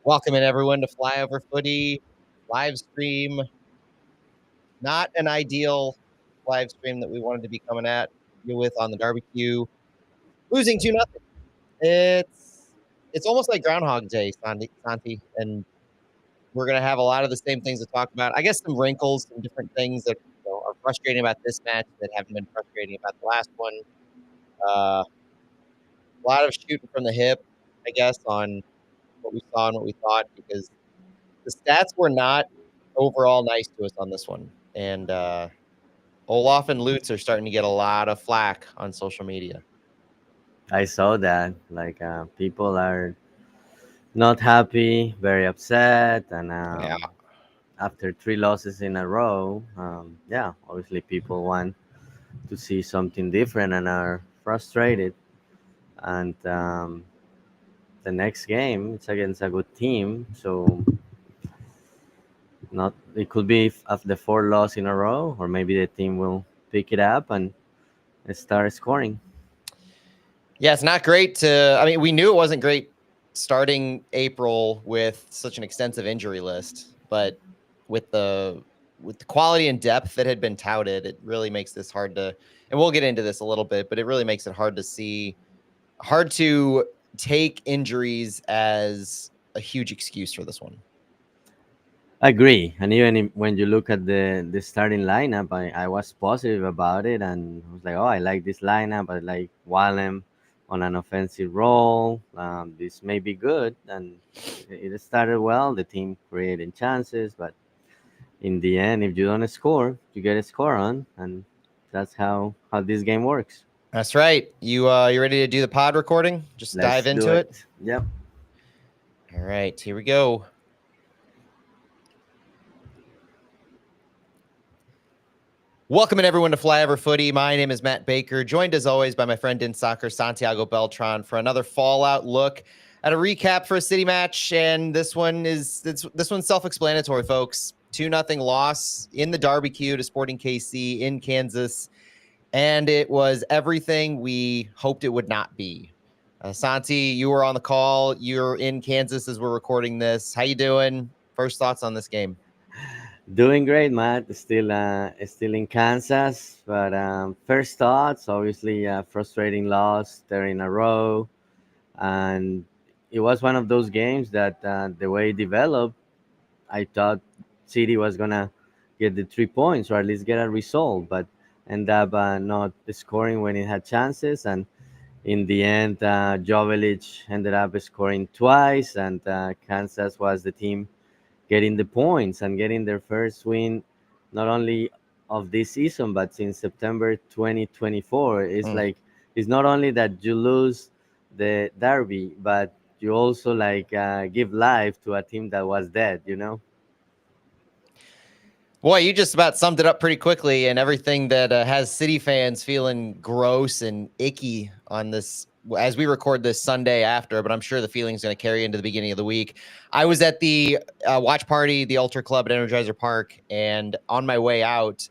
Welcome in everyone to Flyover Footy live stream. Not an ideal live stream that we wanted to be coming at you with on the Darbecue. Losing 2-0. It's almost like Groundhog Day, Santi, and we're gonna have a lot of the same things to talk about. I guess some wrinkles, some different things that are frustrating about this match that haven't been frustrating about the last one. A lot of shooting from the hip, I guess, on what we saw and what we thought because the stats were not overall nice to us on this one. And Olaf and Lutz are starting to get a lot of flack on social media. I saw that. People are not happy, very upset, and Yeah. after three losses in a row, yeah, obviously people want to see something different and are frustrated. And the next game, it's against a good team, so not it could be of the four loss in a row, or maybe the team will pick it up and start scoring. Yeah, it's not great to. I mean, we knew it wasn't great starting April with such an extensive injury list, but with the quality and depth that had been touted, it really makes this hard to. And we'll get into this a little bit, but it really makes it hard to take injuries as a huge excuse for this one. I agree, and even when you look at the starting lineup, I was positive about it, and I was like, oh, I like this lineup. I like Wallem on an offensive role. This may be good, and it started well. The team creating chances, but in the end, if you don't score, you get a score on, and that's how this game works. That's right. You ready to do the pod recording? Just Let's dive do into it. it. Yep. All right, here we go. Welcome in everyone to Flyover Footy. My name is Matt Baker, joined as always by my friend in soccer, Santiago Beltran, for another Fallout look at a recap for a city match. And this one's self-explanatory, folks. 2-0 loss in the Darbecue to Sporting KC in Kansas. And it was everything we hoped it would not be. Santi, you were on the call. You're in Kansas as we're recording this. How you doing? First thoughts on this game? Doing great, Matt. Still in Kansas, but first thoughts, obviously, frustrating loss there in a row, and it was one of those games that the way it developed, I thought City was gonna get the 3 points or at least get a result, but end up not scoring when it had chances, and in the end, Jovelich ended up scoring twice, and Kansas was the team getting the points and getting their first win, not only of this season but since September 2024. It's not only that you lose the derby, but you also give life to a team that was dead. Boy, you just about summed it up pretty quickly, and everything that has City fans feeling gross and icky on this as we record this Sunday after, but I'm sure the feeling's going to carry into the beginning of the week. I was at the watch party, the Ultra Club at Energizer Park, and on my way out,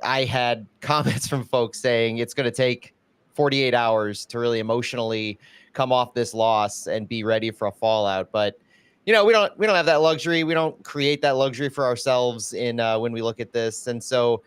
I had comments from folks saying it's going to take 48 hours to really emotionally come off this loss and be ready for a fallout. But we don't have that luxury. We don't create that luxury for ourselves in when we look at this. And so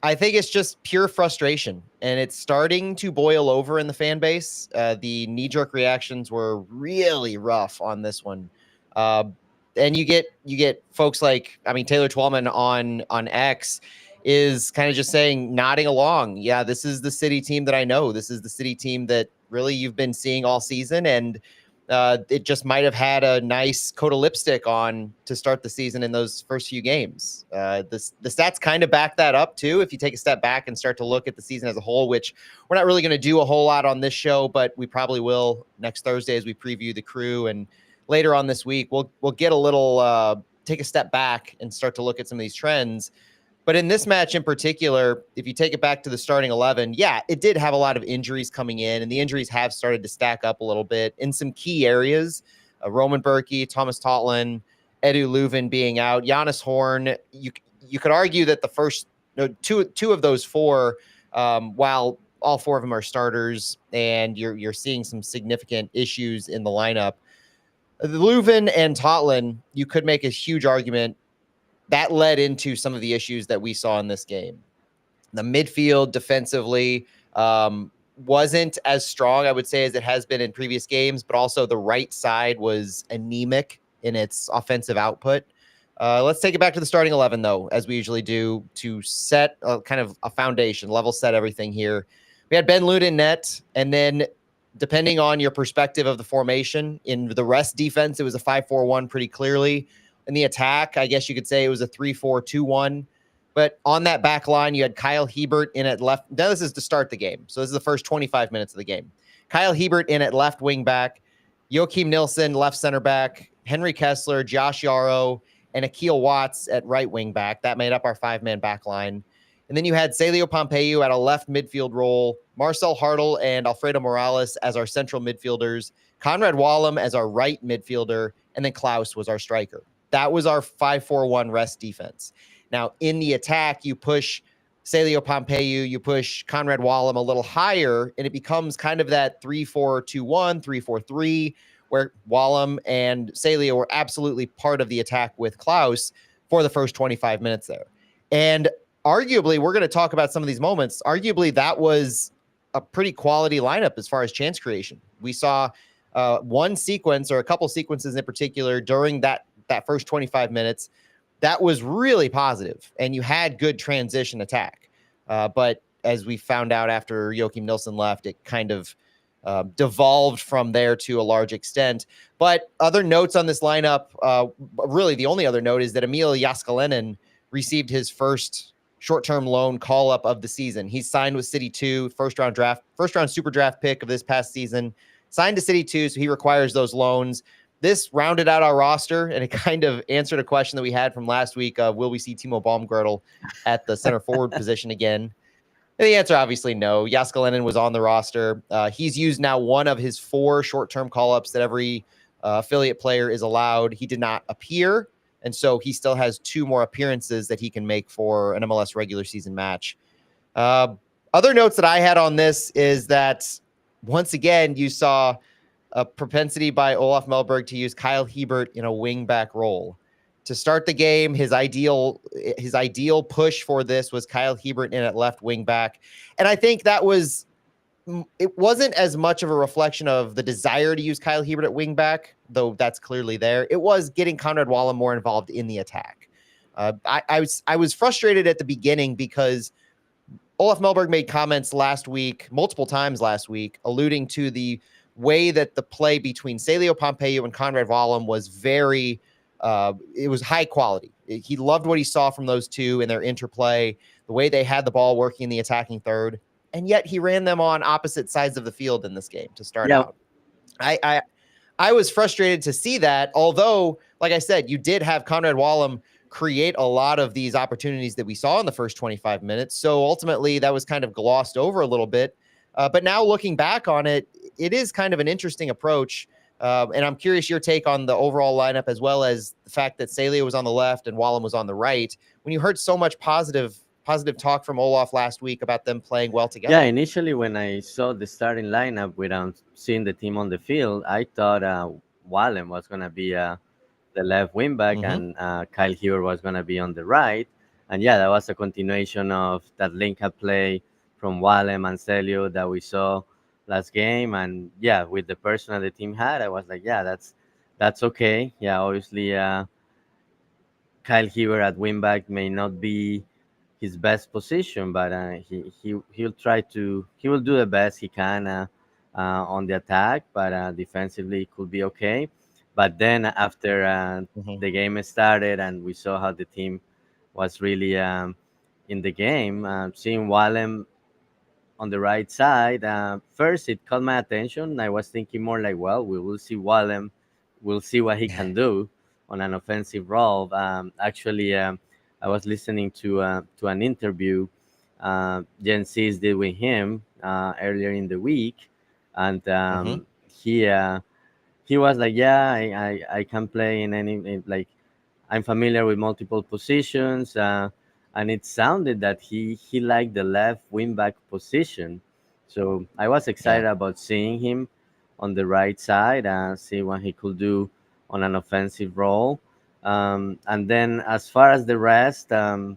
I think it's just pure frustration, and it's starting to boil over in the fan base. The knee-jerk reactions were really rough on this one. And you get folks like, I mean, Taylor Twellman on X is kind of just saying, nodding along. Yeah, this is the City team that I know. This is the City team that really you've been seeing all season, and it just might have had a nice coat of lipstick on to start the season in those first few games. The stats kind of back that up too. If you take a step back and start to look at the season as a whole, which we're not really going to do a whole lot on this show, but we probably will next Thursday as we preview the Crew, and later on this week we'll get a little take a step back and start to look at some of these trends. But in this match in particular, if you take it back to the starting 11, yeah, it did have a lot of injuries coming in, and the injuries have started to stack up a little bit in some key areas. Roman Berkey, Thomas Totland, Edu Leuven being out, Giannis Horn. You could argue that the first two of those four, while all four of them are starters, and you're seeing some significant issues in the lineup. Leuven and Totland, you could make a huge argument that led into some of the issues that we saw in this game. The midfield defensively wasn't as strong, I would say, as it has been in previous games, but also the right side was anemic in its offensive output. Let's take it back to the starting 11, though, as we usually do, to set a kind of a foundation, level set everything here. We had Ben Lund in net, and then depending on your perspective of the formation, in the rest defense, it was a 5-4-1 pretty clearly. In the attack, I guess you could say it was a 3-4-2-1. But on that back line, you had Kyle Hebert in at left. Now, this is to start the game. So this is the first 25 minutes of the game. Kyle Hebert in at left wing back, Joachim Nilsson left center back, Henry Kessler, Josh Yarrow, and Akil Watts at right wing back. That made up our 5-man back line. And then you had Celio Pompeu at a left midfield role, Marcel Hartl and Alfredo Morales as our central midfielders, Conrad Wallem as our right midfielder, and then Klaus was our striker. That was our 5-4-1 rest defense. Now, in the attack, you push Celio Pompeu, you push Conrad Wallem a little higher, and it becomes kind of that 3-4-2-1, 3-4-3, where Wallem and Celio were absolutely part of the attack with Klaus for the first 25 minutes there. And arguably, we're going to talk about some of these moments. Arguably, that was a pretty quality lineup as far as chance creation. We saw one sequence or a couple sequences in particular during that first 25 minutes that was really positive, and you had good transition attack. But as we found out after Joachim Nilsson left, it kind of devolved from there to a large extent. But other notes on this lineup, really the only other note is that Emil Jääskeläinen received his first short-term loan call-up of the season. He's signed with City 2, first-round super draft pick of this past season, signed to City 2, so he requires those loans. This rounded out our roster, and it kind of answered a question that we had from last week. Will we see Timo Baumgartel at the center forward position again? And the answer, obviously, no. Jääskeläinen was on the roster. He's used now one of his 4 short-term call-ups that every affiliate player is allowed. He did not appear, and so he still has 2 more appearances that he can make for an MLS regular season match. Other notes that I had on this is that, once again, you saw a propensity by Olaf Melberg to use Kyle Hebert in a wing-back role. To start the game, his ideal push for this was Kyle Hebert in at left wing-back. And I think it wasn't as much of a reflection of the desire to use Kyle Hebert at wing-back, though that's clearly there. It was getting Conrad Wallem more involved in the attack. I was frustrated at the beginning because Olaf Melberg made comments multiple times last week, alluding to the way that the play between Celio Pompeu and Conrad Wallem was it was high quality. He loved what he saw from those two in their interplay, the way they had the ball working in the attacking third, and yet he ran them on opposite sides of the field in this game to start out. I was frustrated to see that, although, like I said, you did have Conrad Wallem create a lot of these opportunities that we saw in the first 25 minutes. So ultimately, that was kind of glossed over a little bit. But now looking back on it, it is kind of an interesting approach. And I'm curious your take on the overall lineup, as well as the fact that Celio was on the left and Wallem was on the right. When you heard so much positive talk from Olaf last week about them playing well together. Yeah, initially when I saw the starting lineup without seeing the team on the field, I thought Wallem was going to be the left wing back and Kyle Hebert was going to be on the right. And yeah, that was a continuation of that link-up play from Wallem and Celio that we saw last game. And yeah, with the person the team had, I was like, yeah, that's okay. Yeah, obviously Kyle Hebert at wingback may not be his best position, but he will do the best he can on the attack, but defensively it could be okay. But then after the game started and we saw how the team was really in the game, seeing Wallem on the right side, first it caught my attention. I was thinking more like, well, we will see Wallem, we'll see what he can do on an offensive role. Actually, I was listening to an interview Gen C's did with him earlier in the week, and he was like, yeah, I can play like I'm familiar with multiple positions, and it sounded that he liked the left wing back position. So I was excited about seeing him on the right side and see what he could do on an offensive role. And then as far as the rest, the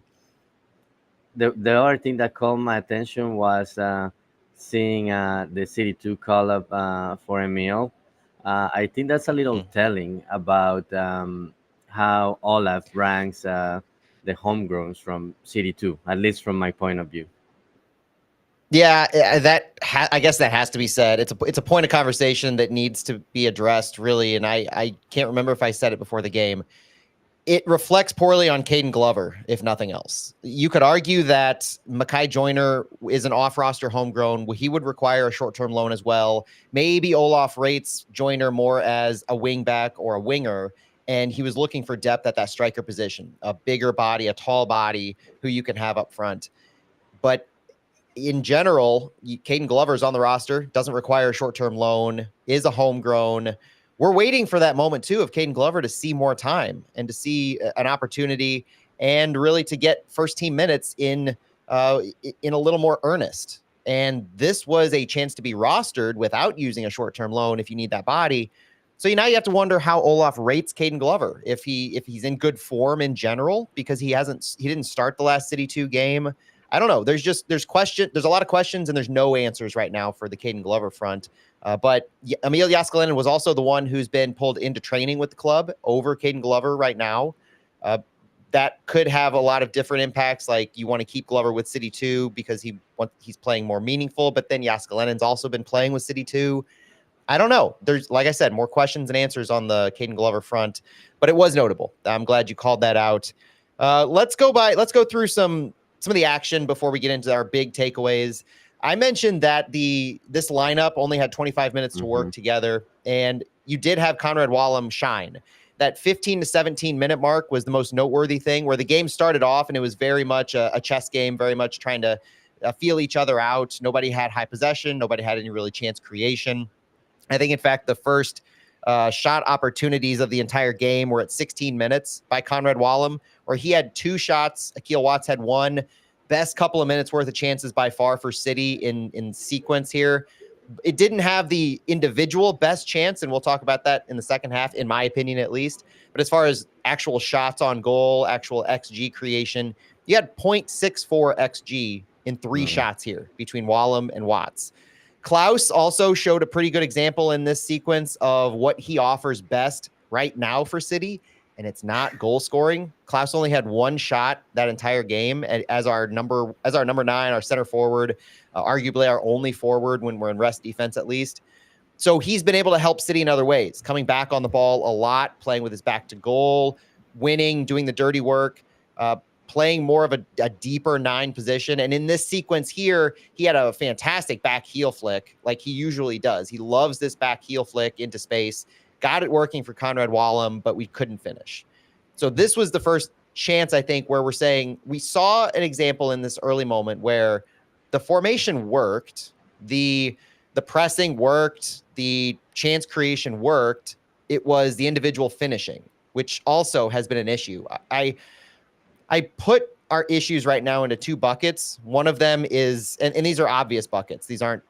other thing that caught my attention was seeing the City 2 call up for Emil. I think that's a little Mm. telling about how Olaf ranks the homegrowns from City 2, at least from my point of view. Yeah, I guess that has to be said. It's a point of conversation that needs to be addressed, really. And I can't remember if I said it before the game. It reflects poorly on Caden Glover, if nothing else. You could argue that Makai Joyner is an off-roster homegrown. He would require a short-term loan as well. Maybe Olaf rates Joyner more as a wingback or a winger, and he was looking for depth at that striker position, a bigger body, a tall body who you can have up front. But in general, Caden Glover's on the roster, doesn't require a short-term loan, is a homegrown. We're waiting for that moment too of Caden Glover to see more time and to see an opportunity and really to get first team minutes in a little more earnest. And this was a chance to be rostered without using a short-term loan if you need that body. So now you have to wonder how Olaf rates Caden Glover, if he's in good form in general, because he didn't start the last City 2 game. I don't know. There's a lot of questions and there's no answers right now for the Caden Glover front. But Emil Jääskeläinen was also the one who's been pulled into training with the club over Caden Glover right now. That could have a lot of different impacts. Like you want to keep Glover with City 2 because he's playing more meaningful, but then Jääskeläinen's also been playing with City 2. I don't know. There's, like I said, more questions than answers on the Caden Glover front, but it was notable. I'm glad you called that out. Let's go through some of the action before we get into our big takeaways. I mentioned that this lineup only had 25 minutes to work together, and you did have Conrad Wallem shine. That 15 to 17 minute mark was the most noteworthy thing, where the game started off and it was very much a chess game, very much trying to feel each other out. Nobody had high possession. Nobody had any really chance creation. I think, in fact, the first shot opportunities of the entire game were at 16 minutes by Conrad Wallem, where he had 2 shots. Akil Watts had 1. Best couple of minutes worth of chances by far for City in sequence here. It didn't have the individual best chance, and we'll talk about that in the second half, in my opinion, at least. But as far as actual shots on goal, actual XG creation, you had 0.64 XG in 3 shots here between Wallem and Watts. Klaus also showed a pretty good example in this sequence of what he offers best right now for City, and it's not goal scoring. Klaus only had 1 shot that entire game as our number 9, our center forward, arguably our only forward when we're in rest defense at least. So he's been able to help City in other ways, coming back on the ball a lot, playing with his back to goal, winning, doing the dirty work, playing more of a deeper 9 position. And in this sequence here, he had a fantastic back heel flick like he usually does. He loves this back heel flick into space. Got it working for Conrad Wallem, but we couldn't finish. So this was the first chance, I think, where we're saying we saw an example in this early moment where the formation worked, the pressing worked, the chance creation worked. It was the individual finishing, which also has been an issue. I put our issues right now into 2 buckets. One of them is, and these are obvious buckets. These aren't,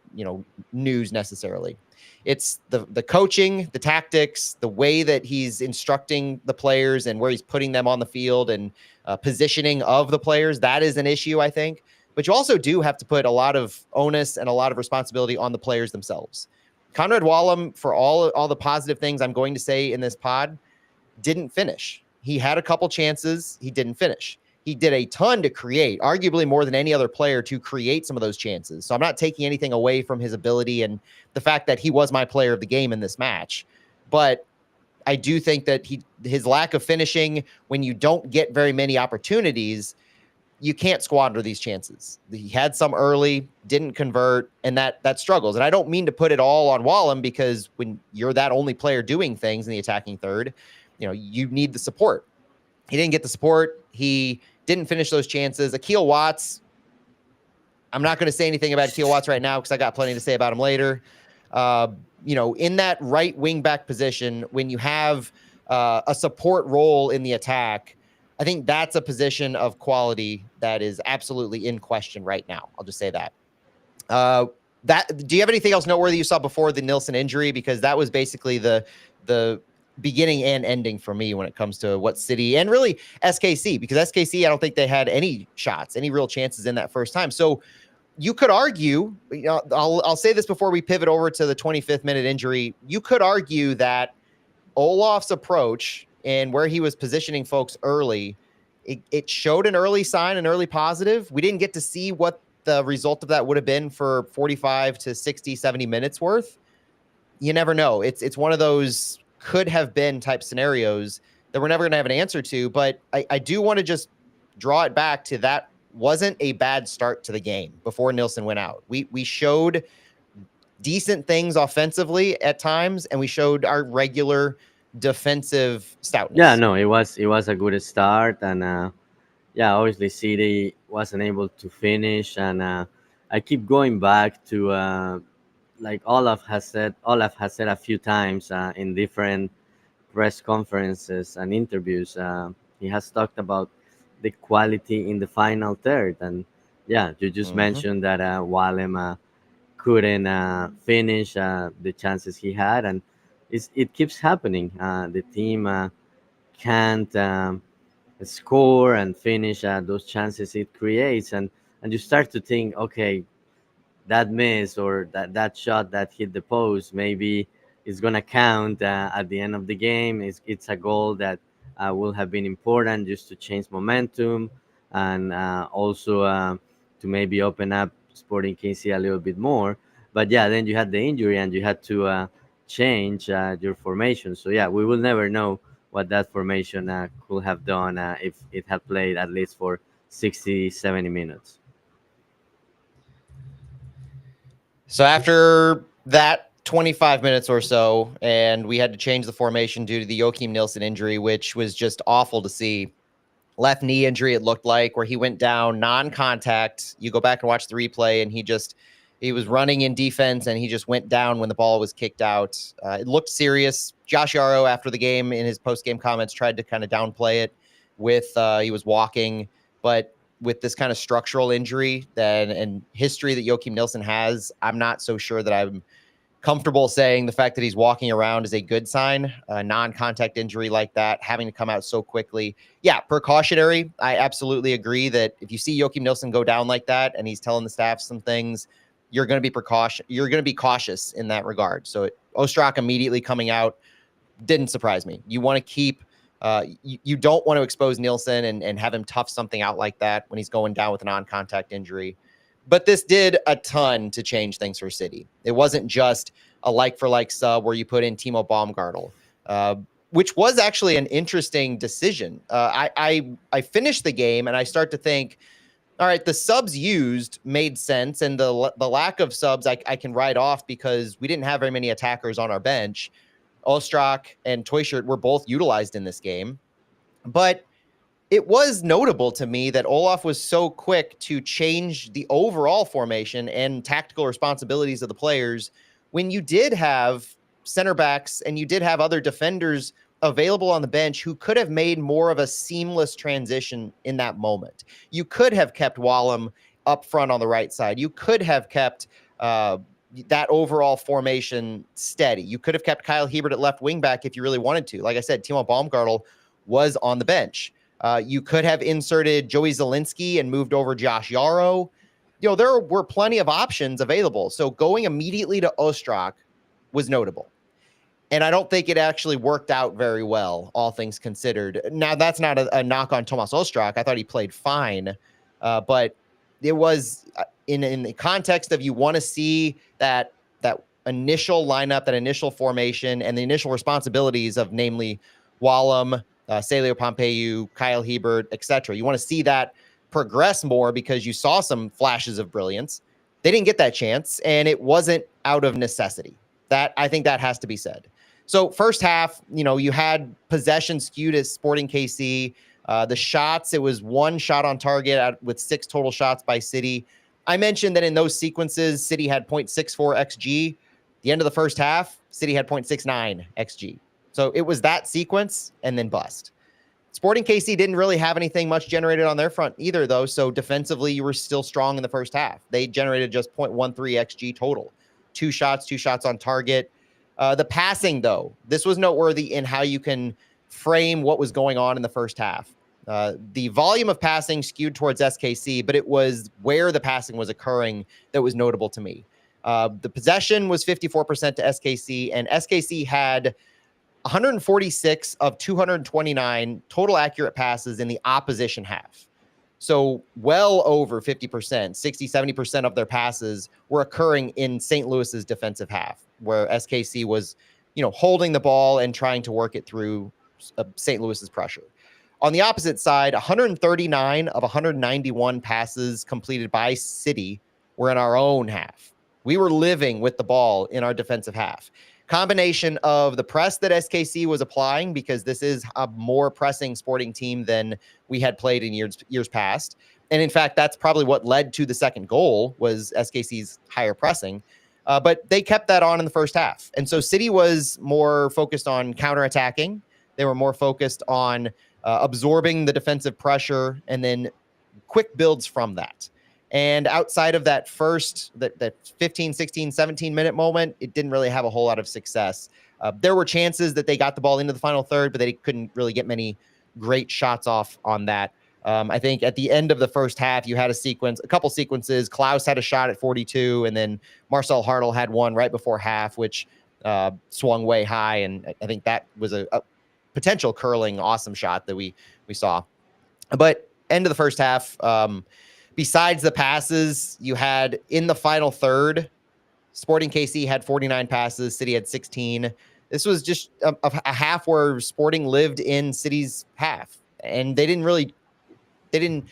news necessarily. It's the coaching, the tactics, the way that he's instructing the players and where he's putting them on the field and positioning of the players. That is an issue, I think. But you also do have to put a lot of onus and a lot of responsibility on the players themselves. Conrad Wallem, for all the positive things I'm going to say in this pod, didn't finish. He had a couple chances. He didn't finish. He did a ton to create, arguably more than any other player to create some of those chances. So I'm not taking anything away from his ability and the fact that he was my player of the game in this match. But I do think that his lack of finishing, when you don't get very many opportunities, you can't squander these chances. He had some early, didn't convert, and that struggles. And I don't mean to put it all on Wallem, because when you're that only player doing things in the attacking third, you need the support. He didn't get the support. He didn't finish those chances. Akil Watts, I'm not going to say anything about Akil Watts right now because I got plenty to say about him later. In that right wing back position, when you have a support role in the attack, I think that's a position of quality that is absolutely in question right now. I'll just say that. Do you have anything else noteworthy you saw before the Nilsson injury? Because that was basically the beginning and ending for me when it comes to what City and really SKC, because SKC, I don't think they had any shots, any real chances in that first time. So you could argue, I'll say this before we pivot over to the 25th minute injury. You could argue that Olaf's approach and where he was positioning folks early, it showed an early sign, an early positive. We didn't get to see what the result of that would have been for 45 to 60, 70 minutes worth. You never know. It's one of those could have been type scenarios that we're never going to have an answer to. But I do want to just draw it back to that wasn't a bad start to the game before Nilsson went out. We showed decent things offensively at times, and we showed our regular defensive stoutness. Yeah, no, it was a good start, and yeah, obviously City wasn't able to finish, and I keep going back to like Olaf has said a few times in different press conferences and interviews. He has talked about the quality in the final third, and yeah, you just mentioned that Walem couldn't finish the chances he had, and it keeps happening. The team can't score and finish those chances it creates, and you start to think, okay, that miss or that shot that hit the post maybe is going to count at the end of the game. It's a goal that will have been important just to change momentum, and also to maybe open up Sporting KC a little bit more. But yeah, then you had the injury and you had to change your formation. So yeah, we will never know what that formation could have done if it had played at least for 60, 70 minutes. So after that 25 minutes or so, and we had to change the formation due to the Joachim Nilsson injury, which was just awful to see. Left knee injury, it looked like, where he went down non-contact. You go back and watch the replay, and he was running in defense, and he just went down when the ball was kicked out. It looked serious. Josh Yarrow, after the game, in his post-game comments, tried to kind of downplay it with he was walking, but with this kind of structural injury and history that Joachim Nilsson has, I'm not so sure that I'm comfortable saying the fact that he's walking around is a good sign. A non-contact injury like that, having to come out so quickly. Yeah, precautionary. I absolutely agree that if you see Joachim Nilsson go down like that and he's telling the staff some things, you're going to be You're going to be cautious in that regard. So Ostrak immediately coming out didn't surprise me. You want to keep you don't want to expose Nilsson and have him tough something out like that when he's going down with a non-contact injury. But this did a ton to change things for City. It wasn't just a like-for-like sub where you put in Timo Baumgartel, which was actually an interesting decision. I finished the game and I start to think, all right, the subs used made sense, and the lack of subs I can write off because we didn't have very many attackers on our bench. Ostrak and Toyshirt were both utilized in this game. But it was notable to me that Olaf was so quick to change the overall formation and tactical responsibilities of the players when you did have center backs and you did have other defenders available on the bench who could have made more of a seamless transition in that moment. You could have kept Wallem up front on the right side. You could have kept that overall formation steady. You could have kept Kyle Hebert at left wing back if you really wanted to. Like I said, Timo Baumgartel was on the bench. You could have inserted Joey Zielinski and moved over Josh Yarrow. There were plenty of options available. So going immediately to Ostrak was notable. And I don't think it actually worked out very well, all things considered. Now, that's not a knock on Tomas Ostrak. I thought he played fine. But it was in the context of you want to see that initial lineup, that initial formation, and the initial responsibilities of namely Wallem, Celio Pompeu, Kyle Hebert, etc. You want to see that progress more because you saw some flashes of brilliance. They didn't get that chance, and it wasn't out of necessity. I think that has to be said. So first half, you had possession skewed as Sporting KC. The shots, it was one shot on target with 6 total shots by City. I mentioned that in those sequences, City had 0.64 XG. The end of the first half, City had 0.69 XG. So it was that sequence and then bust. Sporting KC didn't really have anything much generated on their front either, though. So defensively, you were still strong in the first half. They generated just 0.13 XG total. 2 shots on target. The passing, though, this was noteworthy in how you can frame what was going on in the first half. The volume of passing skewed towards SKC, but it was where the passing was occurring that was notable to me. The possession was 54% to SKC, and SKC had 146 of 229 total accurate passes in the opposition half. So well over 50%, 60, 70% of their passes were occurring in St. Louis's defensive half, where SKC was, holding the ball and trying to work it through St. Louis's pressure. On the opposite side, 139 of 191 passes completed by City were in our own half. We were living with the ball in our defensive half. Combination of the press that SKC was applying, because this is a more pressing Sporting team than we had played in years past. And in fact, that's probably what led to the second goal, was SKC's higher pressing. But they kept that on in the first half. And so City was more focused on counterattacking. They were more focused on absorbing the defensive pressure and then quick builds from that. And outside of that first, that 15, 16, 17-minute moment, it didn't really have a whole lot of success. There were chances that they got the ball into the final third, but they couldn't really get many great shots off on that. I think at the end of the first half, you had a couple sequences. Klaus had a shot at 42, and then Marcel Hartl had one right before half, which swung way high. And I think that was a potential curling awesome shot that we saw. But end of the first half, besides the passes, you had in the final third, Sporting KC had 49 passes, City had 16. This was just a half where Sporting lived in City's half, and they didn't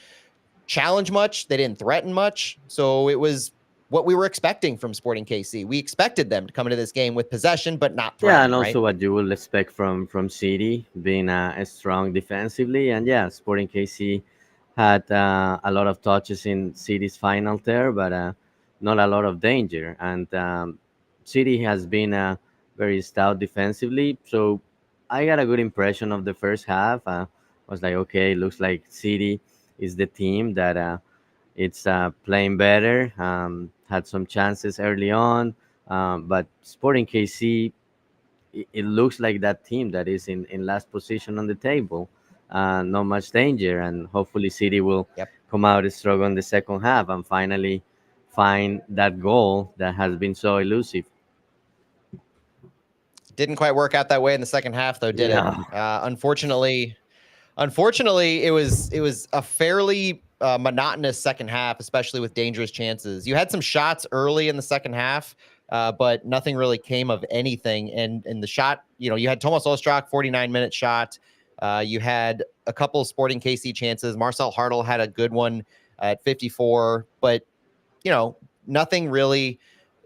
challenge much, they didn't threaten much. So it was what we were expecting from Sporting KC. We expected them to come into this game with possession, but not threaten. Yeah, and also right? what you will expect from City, being strong defensively. And yeah, Sporting KC had a lot of touches in City's final there, but not a lot of danger. And City has been very stout defensively, so I got a good impression of the first half. Was like, okay, looks like City is the team that it's playing better. Had some chances early on, but Sporting KC, it looks like that team that is in last position on the table. Not much danger, and hopefully City will Yep. come out strong in the second half and finally find that goal that has been so elusive. Didn't quite work out that way in the second half, though, did it? Unfortunately, it was a fairly monotonous second half, especially with dangerous chances. You had some shots early in the second half, but nothing really came of anything. And the shot, you had Tomas Ostrak, 49-minute shot. You had a couple Sporting KC chances. Marcel Hartl had a good one at 54, but nothing really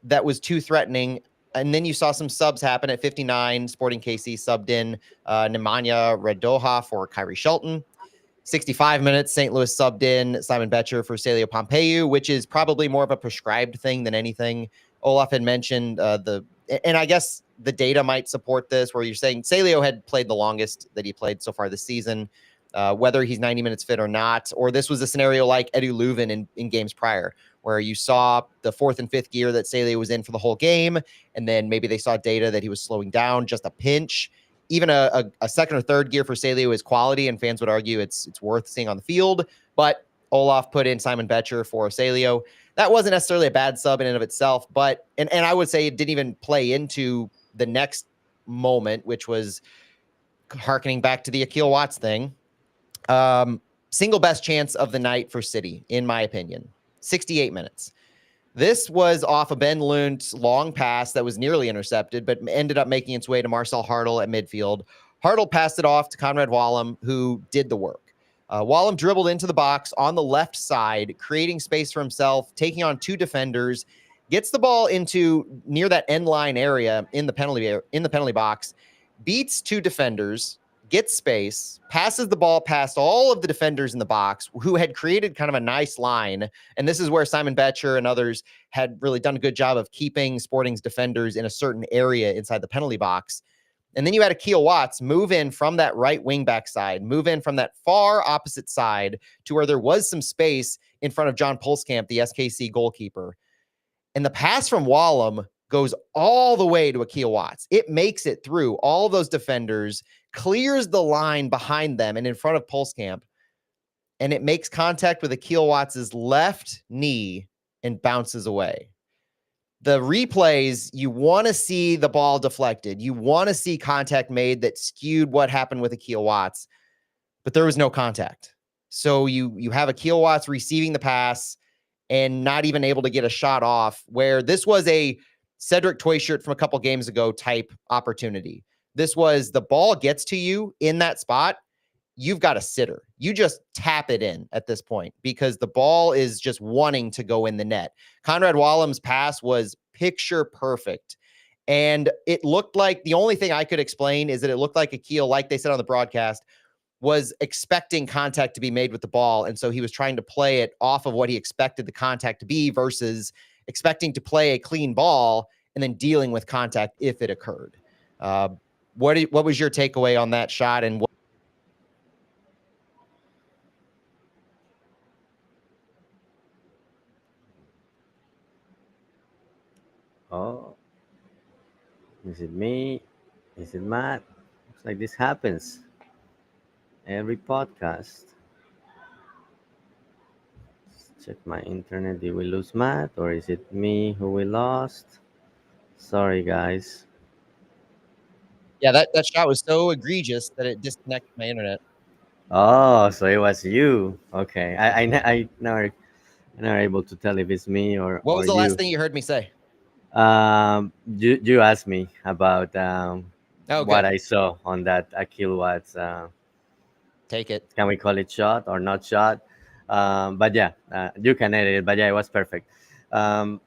that was too threatening. And then you saw some subs happen at 59. Sporting KC subbed in Nemanja Radoja for Kyrie Shelton. 65 minutes, St. Louis subbed in Simon Betcher for Celio Pompeu, which is probably more of a prescribed thing than anything. Olaf had mentioned and I guess the data might support this, where you're saying Celio had played the longest that he played so far this season, whether he's 90 minutes fit or not, or this was a scenario like Edu Leuven in games prior, where you saw the fourth and fifth gear that Celio was in for the whole game, and then maybe they saw data that he was slowing down just a pinch. Even a second or third gear for Celio is quality, and fans would argue it's worth seeing on the field. But Olaf put in Simon Betcher for Celio. That wasn't necessarily a bad sub in and of itself, but and I would say it didn't even play into the next moment, which was harkening back to the Akil Watts thing. Single best chance of the night for City, in my opinion. 68 minutes. This was off a Ben Lundt's long pass that was nearly intercepted, but ended up making its way to Marcel Hartl at midfield. Hartl passed it off to Conrad Wallem, who did the work. Wallem dribbled into the box on the left side, creating space for himself, taking on two defenders, gets the ball into near that end line area in the penalty box, beats two defenders, gets space, passes the ball past all of the defenders in the box who had created kind of a nice line. And this is where Simon Betcher and others had really done a good job of keeping Sporting's defenders in a certain area inside the penalty box. And then you had Akil Watts move in from that right wing back side, move in from that far opposite side to where there was some space in front of John Pulskamp, the SKC goalkeeper. And the pass from Wallem goes all the way to Akil Watts. It makes it through all of those defenders, clears the line behind them and in front of Pulskamp, and it makes contact with Akil Watts' left knee and bounces away. The replays, you want to see the ball deflected. You want to see contact made that skewed what happened with Akil Watts, but there was no contact. So you have Akil Watts receiving the pass and not even able to get a shot off, where this was a Cedric Toyshirt from a couple games ago type opportunity. This was the ball gets to you in that spot, you've got a sitter. You just tap it in at this point because the ball is just wanting to go in the net. Conrad Wallem's pass was picture perfect. And it looked like the only thing I could explain is that it looked like Akil, like they said on the broadcast, was expecting contact to be made with the ball. And so he was trying to play it off of what he expected the contact to be versus expecting to play a clean ball and then dealing with contact if it occurred. What was your takeaway on that shot? And Oh, is it me? Is it Matt? Looks like this happens every podcast. Let's check my internet. Did we lose Matt, or is it me who we lost? Sorry, guys. yeah, that shot was so egregious that it disconnected my internet. Oh, so it was you. Okay, I never able to tell if it's me What or was the last you. thing you heard me say? You asked me about Oh, what good. I saw on that Akil Watts. Take it. Can we call it shot or not shot? But yeah, you can edit it. But yeah, it was perfect. Um,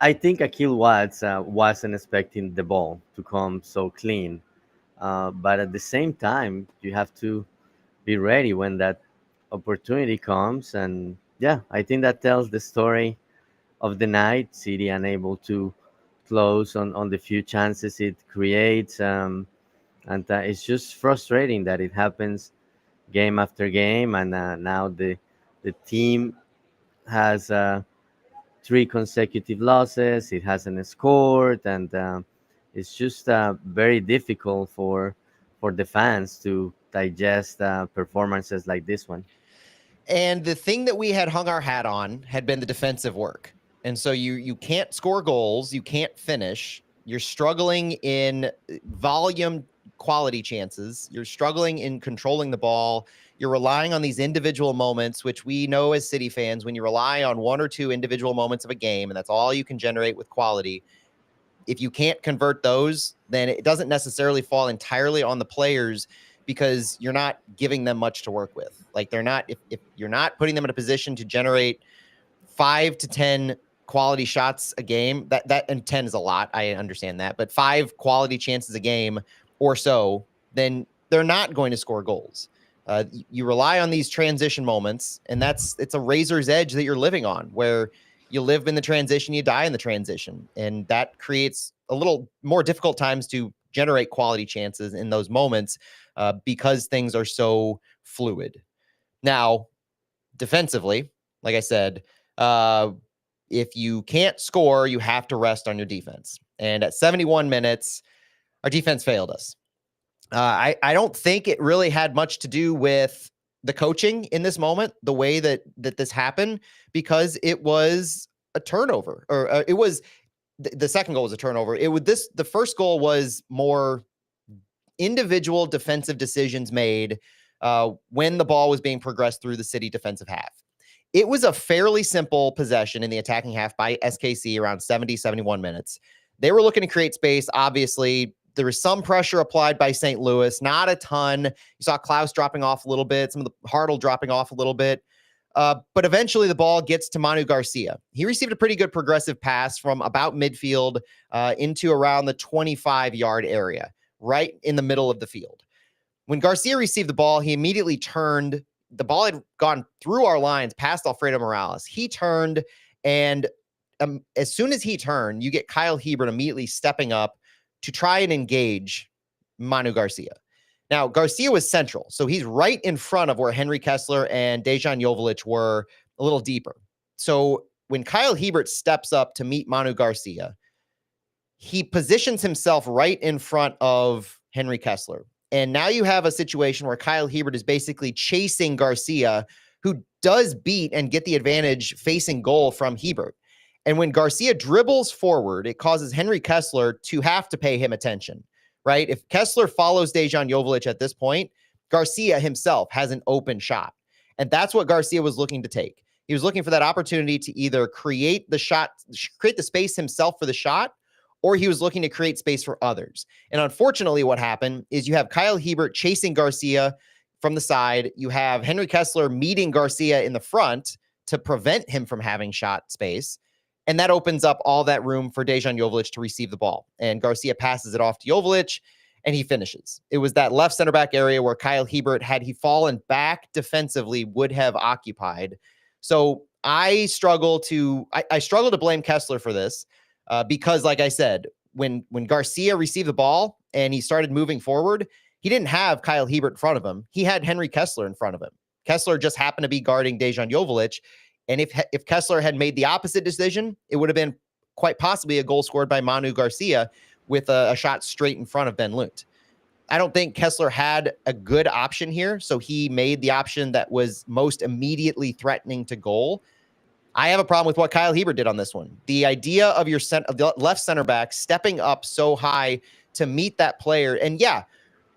I think Akil Watts wasn't expecting the ball to come so clean, but at the same time, you have to be ready when that opportunity comes. And yeah, I think that tells the story of the night. City unable to close on the few chances it creates, and it's just frustrating that it happens game after game. And now the team has three consecutive losses. It hasn't scored, and it's just very difficult for the fans to digest performances like this one. And the thing that we had hung our hat on had been the defensive work. And so you can't score goals, you can't finish. You're struggling in volume quality chances. You're struggling in controlling the ball. You're relying on these individual moments, which we know as City fans, when you rely on one or two individual moments of a game, and that's all you can generate with quality, if you can't convert those, then it doesn't necessarily fall entirely on the players because you're not giving them much to work with. Like they're not, if you're not putting them in a position to generate 5 to 10 quality shots a game, that and 10 is a lot. I understand that, but 5 quality chances a game or so, then they're not going to score goals. You rely on these transition moments, and it's a razor's edge that you're living on, where you live in the transition, you die in the transition, and that creates a little more difficult times to generate quality chances in those moments because things are so fluid. Now, defensively, like I said, if you can't score, you have to rest on your defense. And at 71 minutes, our defense failed us. I don't think it really had much to do with the coaching in this moment, the way that this happened, because it was a turnover, or it was the second goal was a turnover. The first goal was more individual defensive decisions made when the ball was being progressed through the City defensive half. It was a fairly simple possession in the attacking half by SKC around 70, 71 minutes. They were looking to create space. Obviously, there was some pressure applied by St. Louis, not a ton. You saw Klaus dropping off a little bit, some of the Hartle dropping off a little bit. But eventually the ball gets to Manu Garcia. He received a pretty good progressive pass from about midfield into around the 25-yard area, right in the middle of the field. When Garcia received the ball, he immediately turned. The ball had gone through our lines past Alfredo Morales. He turned, and as soon as he turned, you get Kyle Hebert immediately stepping up to try and engage Manu Garcia. Now, Garcia was central, so he's right in front of where Henry Kessler and Dejan Joveljic were, a little deeper. So when Kyle Hebert steps up to meet Manu Garcia, he positions himself right in front of Henry Kessler. And now you have a situation where Kyle Hebert is basically chasing Garcia, who does beat and get the advantage facing goal from Hebert. And when Garcia dribbles forward, it causes Henry Kessler to have to pay him attention, right? If Kessler follows Dejan Joveljic at this point, Garcia himself has an open shot. And that's what Garcia was looking to take. He was looking for that opportunity to either create the shot, create the space himself for the shot, or he was looking to create space for others. And unfortunately, what happened is you have Kyle Hebert chasing Garcia from the side. You have Henry Kessler meeting Garcia in the front to prevent him from having shot space. And that opens up all that room for Dejan Joveljic to receive the ball. And Garcia passes it off to Joveljic, and he finishes. It was that left center back area where Kyle Hebert, had he fallen back defensively, would have occupied. So I struggle to blame Kessler for this. Because, like I said, when Garcia received the ball and he started moving forward, he didn't have Kyle Hebert in front of him. He had Henry Kessler in front of him. Kessler just happened to be guarding Dejan Joveljic. And if Kessler had made the opposite decision, it would have been quite possibly a goal scored by Manu Garcia with a shot straight in front of Ben Lunt. I don't think Kessler had a good option here, so he made the option that was most immediately threatening to goal. I have a problem with what Kyle Hebert did on this one. The idea of the left center back stepping up so high to meet that player. And yeah,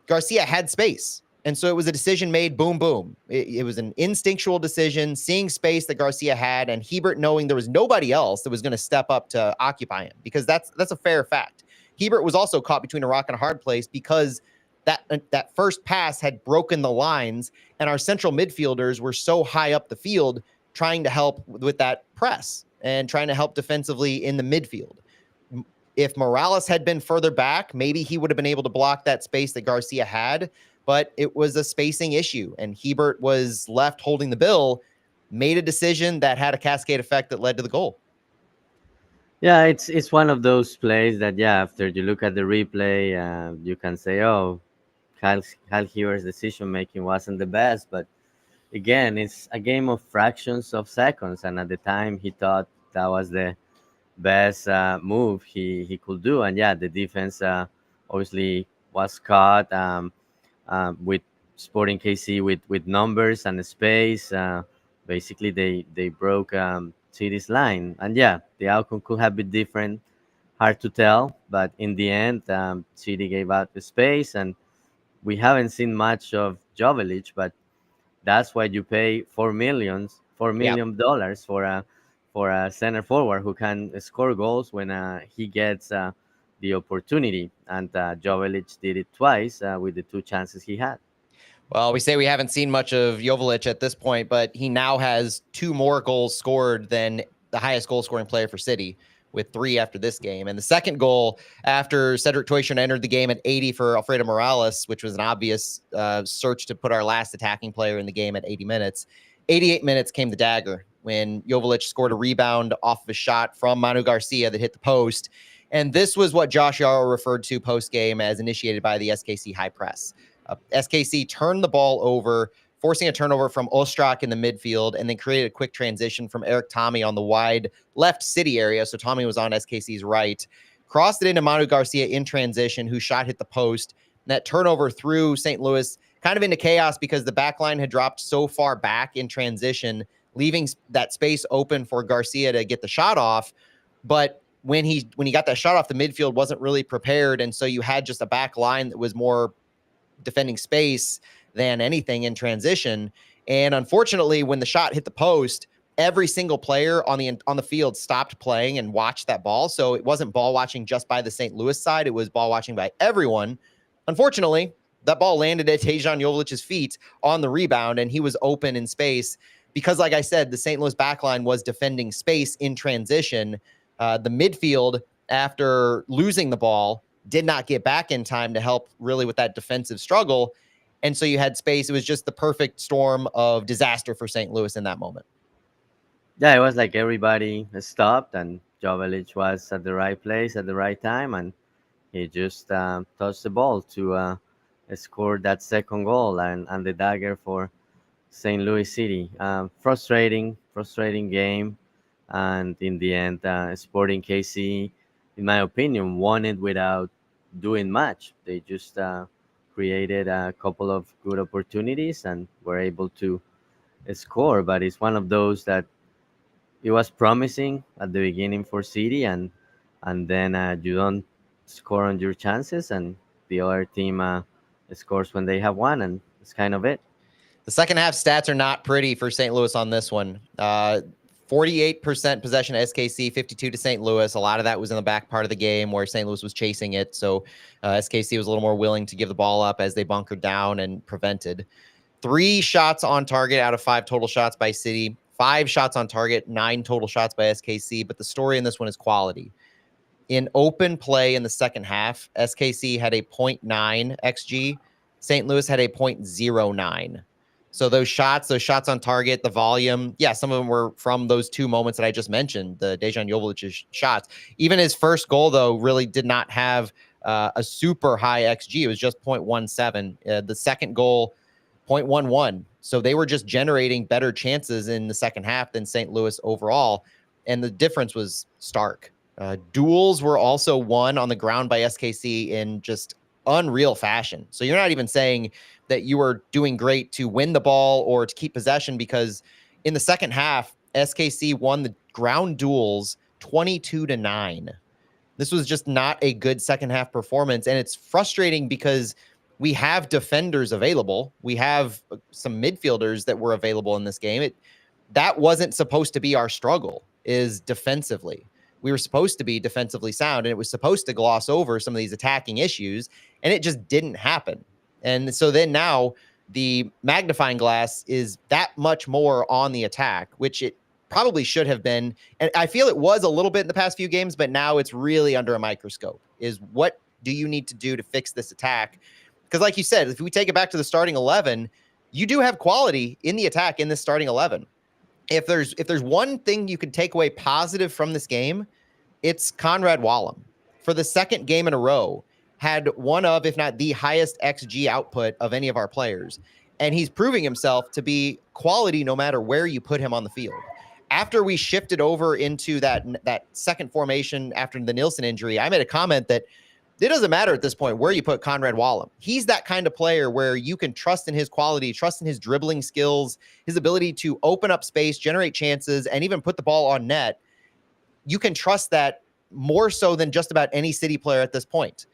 Garcia had space. And so it was a decision made, boom, boom. It was an instinctual decision, seeing space that Garcia had, and Hebert knowing there was nobody else that was going to step up to occupy him, because that's a fair fact. Hebert was also caught between a rock and a hard place because that first pass had broken the lines, and our central midfielders were so high up the field trying to help with that press and trying to help defensively in the midfield. If Morales had been further back, maybe he would have been able to block that space that Garcia had, but it was a spacing issue, and Hebert was left holding the bill, made a decision that had a cascade effect that led to the goal. Yeah, it's one of those plays that, yeah, after you look at the replay, you can say, oh, Kyle Hebert's decision making wasn't the best, but again, it's a game of fractions of seconds, and at the time he thought that was the best move he could do. And yeah, the defense obviously was caught with Sporting KC with numbers and space. Basically, they broke City's line, and yeah, the outcome could have been different. Hard to tell, but in the end, City gave out the space, and we haven't seen much of Joveljic, but that's why you pay four Yeah. million dollars for a center forward who can score goals when he gets the opportunity. And Joveljic did it twice with the two chances he had. Well, we say we haven't seen much of Joveljic at this point, but he now has 2 more goals scored than the highest goal scoring player for City, with 3 after this game. And the second goal after Cedric Toyshin entered the game at 80 for Alfredo Morales, which was an obvious search to put our last attacking player in the game at 80 minutes. 88 minutes came the dagger when Joveljic scored a rebound off of a shot from Manu Garcia that hit the post. And this was what Josh Yarrow referred to post-game as initiated by the SKC high press. SKC turned the ball over, forcing a turnover from Ostrak in the midfield, and then created a quick transition from Eric Tommy on the wide left City area. So Tommy was on SKC's right, crossed it into Manu Garcia in transition, whose shot hit the post. And that turnover threw St. Louis kind of into chaos because the back line had dropped so far back in transition, leaving that space open for Garcia to get the shot off. But when he got that shot off, the midfield wasn't really prepared, and so you had just a back line that was more defending space than anything in transition. And unfortunately, when the shot hit the post, every single player on the field stopped playing and watched that ball. So it wasn't ball watching just by the St. Louis side, it was ball watching by everyone. Unfortunately, that ball landed at Dejan Joveljic's feet on the rebound, and he was open in space because, like I said, the St. Louis backline was defending space in transition. The midfield, after losing the ball, did not get back in time to help really with that defensive struggle. And so you had space. It was just the perfect storm of disaster for St. Louis in that moment. Yeah, it was like everybody stopped, and Joveljic was at the right place at the right time, and he just touched the ball to score that second goal and the dagger for St. Louis City. Frustrating game, and in the end, Sporting KC in my opinion, won it without doing much. They just created a couple of good opportunities and were able to score. But it's one of those that it was promising at the beginning for City, and then you don't score on your chances, and the other team scores when they have one, and it's kind of it. The second half stats are not pretty for St. Louis on this one. 48% possession to SKC, 52 to St. Louis. A lot of that was in the back part of the game where St. Louis was chasing it. So SKC was a little more willing to give the ball up as they bunkered down and prevented. 3 shots on target out of 5 total shots by City. 5 shots on target, 9 total shots by SKC. But the story in this one is quality. In open play in the second half, SKC had a 0.9 XG. St. Louis had a 0.09. So those shots on target, the volume, yeah, some of them were from those 2 moments that I just mentioned, the Dejan Jovelic's shots. Even his first goal, though, really did not have a super high XG. It was just 0.17. The second goal, 0.11. So they were just generating better chances in the second half than St. Louis overall. And the difference was stark. Duels were also won on the ground by SKC in just unreal fashion. So you're not even saying that you were doing great to win the ball or to keep possession, because in the second half, SKC won the ground duels 22-9. This was just not a good second half performance. And it's frustrating because we have defenders available. We have some midfielders that were available in this game. That wasn't supposed to be our struggle, is defensively. We were supposed to be defensively sound, and it was supposed to gloss over some of these attacking issues, and it just didn't happen. And so then now the magnifying glass is that much more on the attack, which it probably should have been. And I feel it was a little bit in the past few games, but now it's really under a microscope, is what do you need to do to fix this attack? Because like you said, if we take it back to the starting 11, you do have quality in the attack in this starting 11. If there's one thing you can take away positive from this game, it's Conrad Wallem. For the second game in a row, had one of, if not the highest XG output of any of our players. And he's proving himself to be quality no matter where you put him on the field. After we shifted over into that second formation after the Nielsen injury, I made a comment that it doesn't matter at this point where you put Conrad Wallem. He's that kind of player where you can trust in his quality, trust in his dribbling skills, his ability to open up space, generate chances, and even put the ball on net. You can trust that more so than just about any City player at this point.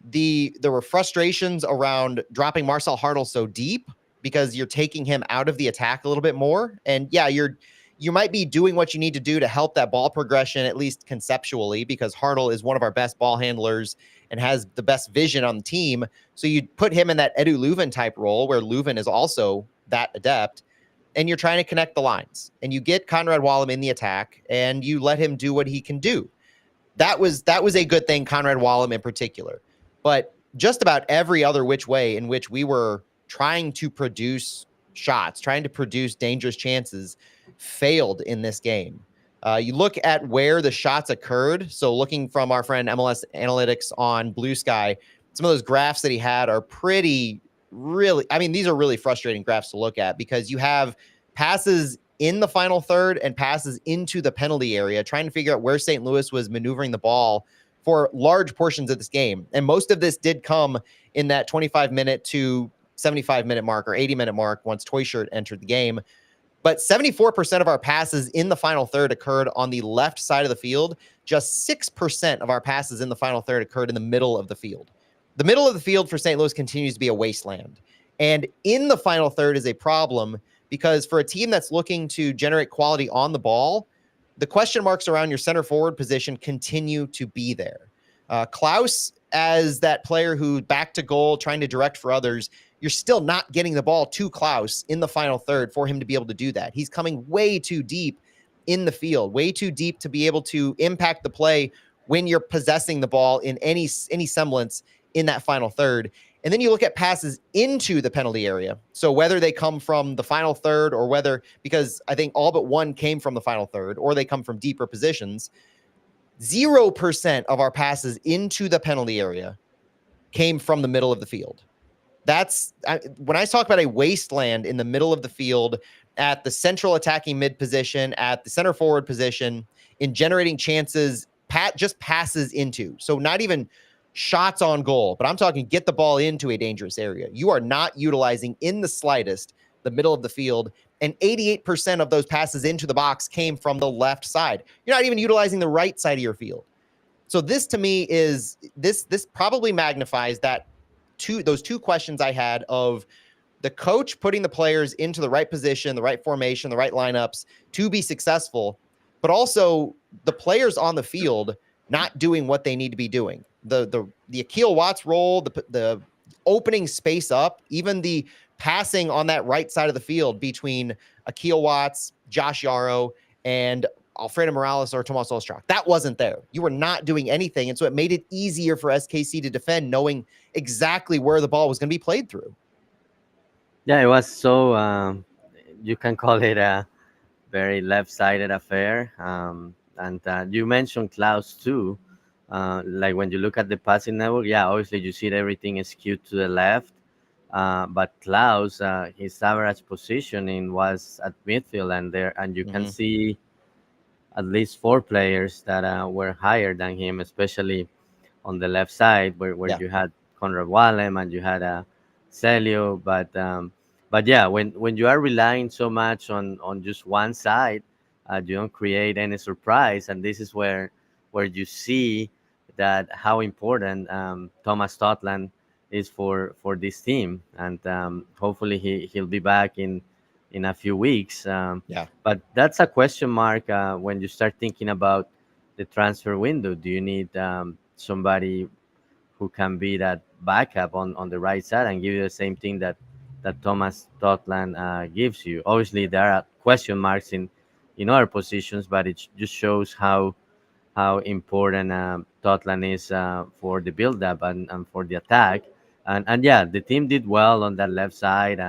There were frustrations around dropping Marcel Hartl so deep because you're taking him out of the attack a little bit more. And yeah, you might be doing what you need to do to help that ball progression, at least conceptually, because Hartl is one of our best ball handlers and has the best vision on the team. So you put him in that Edu Leuven type role where Leuven is also that adept, and you're trying to connect the lines, and you get Conrad Wallem in the attack and you let him do what he can do. That was a good thing, Conrad Wallem in particular. But just about every other which way in which we were trying to produce shots, trying to produce dangerous chances, failed in this game. You look at where the shots occurred. So looking from our friend MLS Analytics on Blue Sky, some of those graphs that he had are these are really frustrating graphs to look at, because you have passes in the final third and passes into the penalty area, trying to figure out where St. Louis was maneuvering the ball for large portions of this game. And most of this did come in that 25-minute to 75-minute mark or 80-minute mark once Toy Shirt entered the game. But 74% of our passes in the final third occurred on the left side of the field. Just 6% of our passes in the final third occurred in the middle of the field. The middle of the field for St. Louis continues to be a wasteland. And in the final third is a problem, because for a team that's looking to generate quality on the ball, the question marks around your center forward position continue to be there. Klaus, as that player who back to goal, trying to direct for others, you're still not getting the ball to Klaus in the final third for him to be able to do that. He's coming way too deep in the field, way too deep to be able to impact the play when you're possessing the ball in any semblance in that final third. And then you look at passes into the penalty area. So whether they come from the final third or because I think all but one came from the final third, or they come from deeper positions, 0% of our passes into the penalty area came from the middle of the field. When I talk about a wasteland in the middle of the field, at the central attacking mid position, at the center forward position, in generating chances just passes into. So not even shots on goal, but I'm talking get the ball into a dangerous area. You are not utilizing in the slightest the middle of the field, and 88% of those passes into the box came from the left side. You're not even utilizing the right side of your field. So this to me is this probably magnifies those two questions I had of the coach putting the players into the right position, the right formation, the right lineups to be successful, but also the players on the field not doing what they need to be doing. The Akil Watts role, the opening space up, even the passing on that right side of the field between Akil Watts, Josh Yarrow, and Alfredo Morales or Tomas Ostrak. That wasn't there. You were not doing anything. And so it made it easier for SKC to defend, knowing exactly where the ball was going to be played through. Yeah, it was so, you can call it a very left-sided affair. And you mentioned Klaus too. Like when you look at the passing network, yeah, obviously you see everything is skewed to the left. But Klaus, his average positioning was at midfield, and you can see at least four players that were higher than him, especially on the left side where Yeah. you had Conrad Wallem and you had Celio. But yeah, when you are relying so much on just one side, you don't create any surprise, and this is where you see that how important Thomas Totland is for this team, and hopefully he'll be back in a few weeks. Yeah. But that's a question mark when you start thinking about the transfer window. Do you need somebody who can be that backup on the right side and give you the same thing that Thomas Totland gives you? Obviously, there are question marks in other positions, but it just shows how important Totland is for the build-up and for the attack. And yeah, the team did well on that left side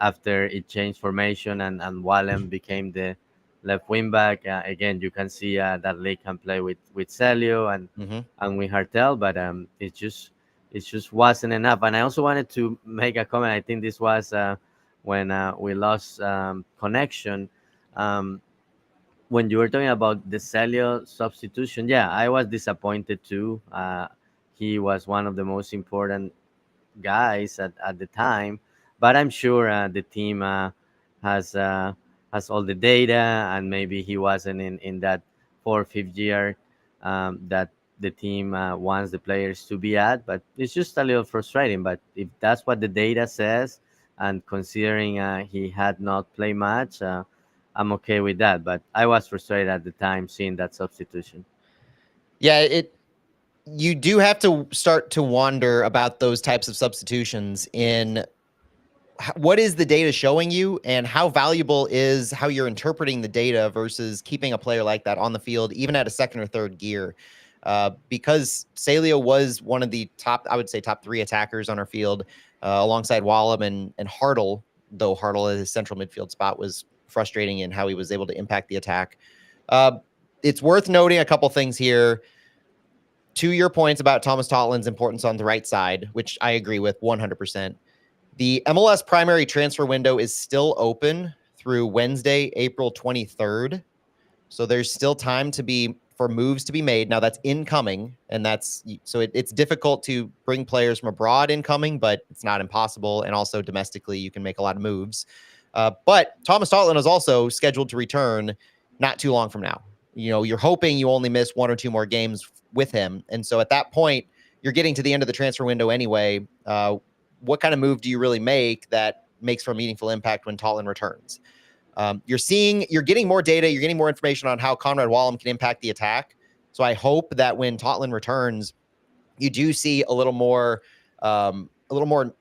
after it changed formation and Wallem became the left wing back. Again, you can see that Lee can play with Celio and with Hartel, but it just wasn't enough. And I also wanted to make a comment. I think this was when we lost connection. Um, when you were talking about the Celio substitution, yeah, I was disappointed too. He was one of the most important guys at the time, but I'm sure the team has uh, has all the data, and maybe he wasn't in that 4th, 5th year that the team wants the players to be at. But it's just a little frustrating. But if that's what the data says, and considering he had not played much, I'm okay with that. But I was frustrated at the time seeing that substitution. Yeah, you do have to start to wonder about those types of substitutions in what is the data showing you, and how valuable is how you're interpreting the data versus keeping a player like that on the field, even at a second or third gear. Because Celio was one of the top, I would say, top three attackers on our field, alongside Wallem and Hartle, though Hartle at his central midfield spot was frustrating in how he was able to impact the attack. It's worth noting a couple things here. To your points about Thomas Totland's importance on the right side, which I agree with 100%. The MLS primary transfer window is still open through Wednesday, April 23rd. So there's still time for moves to be made. Now that's incoming, and it's difficult to bring players from abroad incoming, but it's not impossible. And also domestically, you can make a lot of moves. But Thomas Totland is also scheduled to return not too long from now. You're hoping you only miss one or two more games with him. And so at that point, you're getting to the end of the transfer window anyway. What kind of move do you really make that makes for a meaningful impact when Totland returns? You're getting more data, you're getting more information on how Conrad Wallem can impact the attack. So I hope that when Totland returns, you do see a little more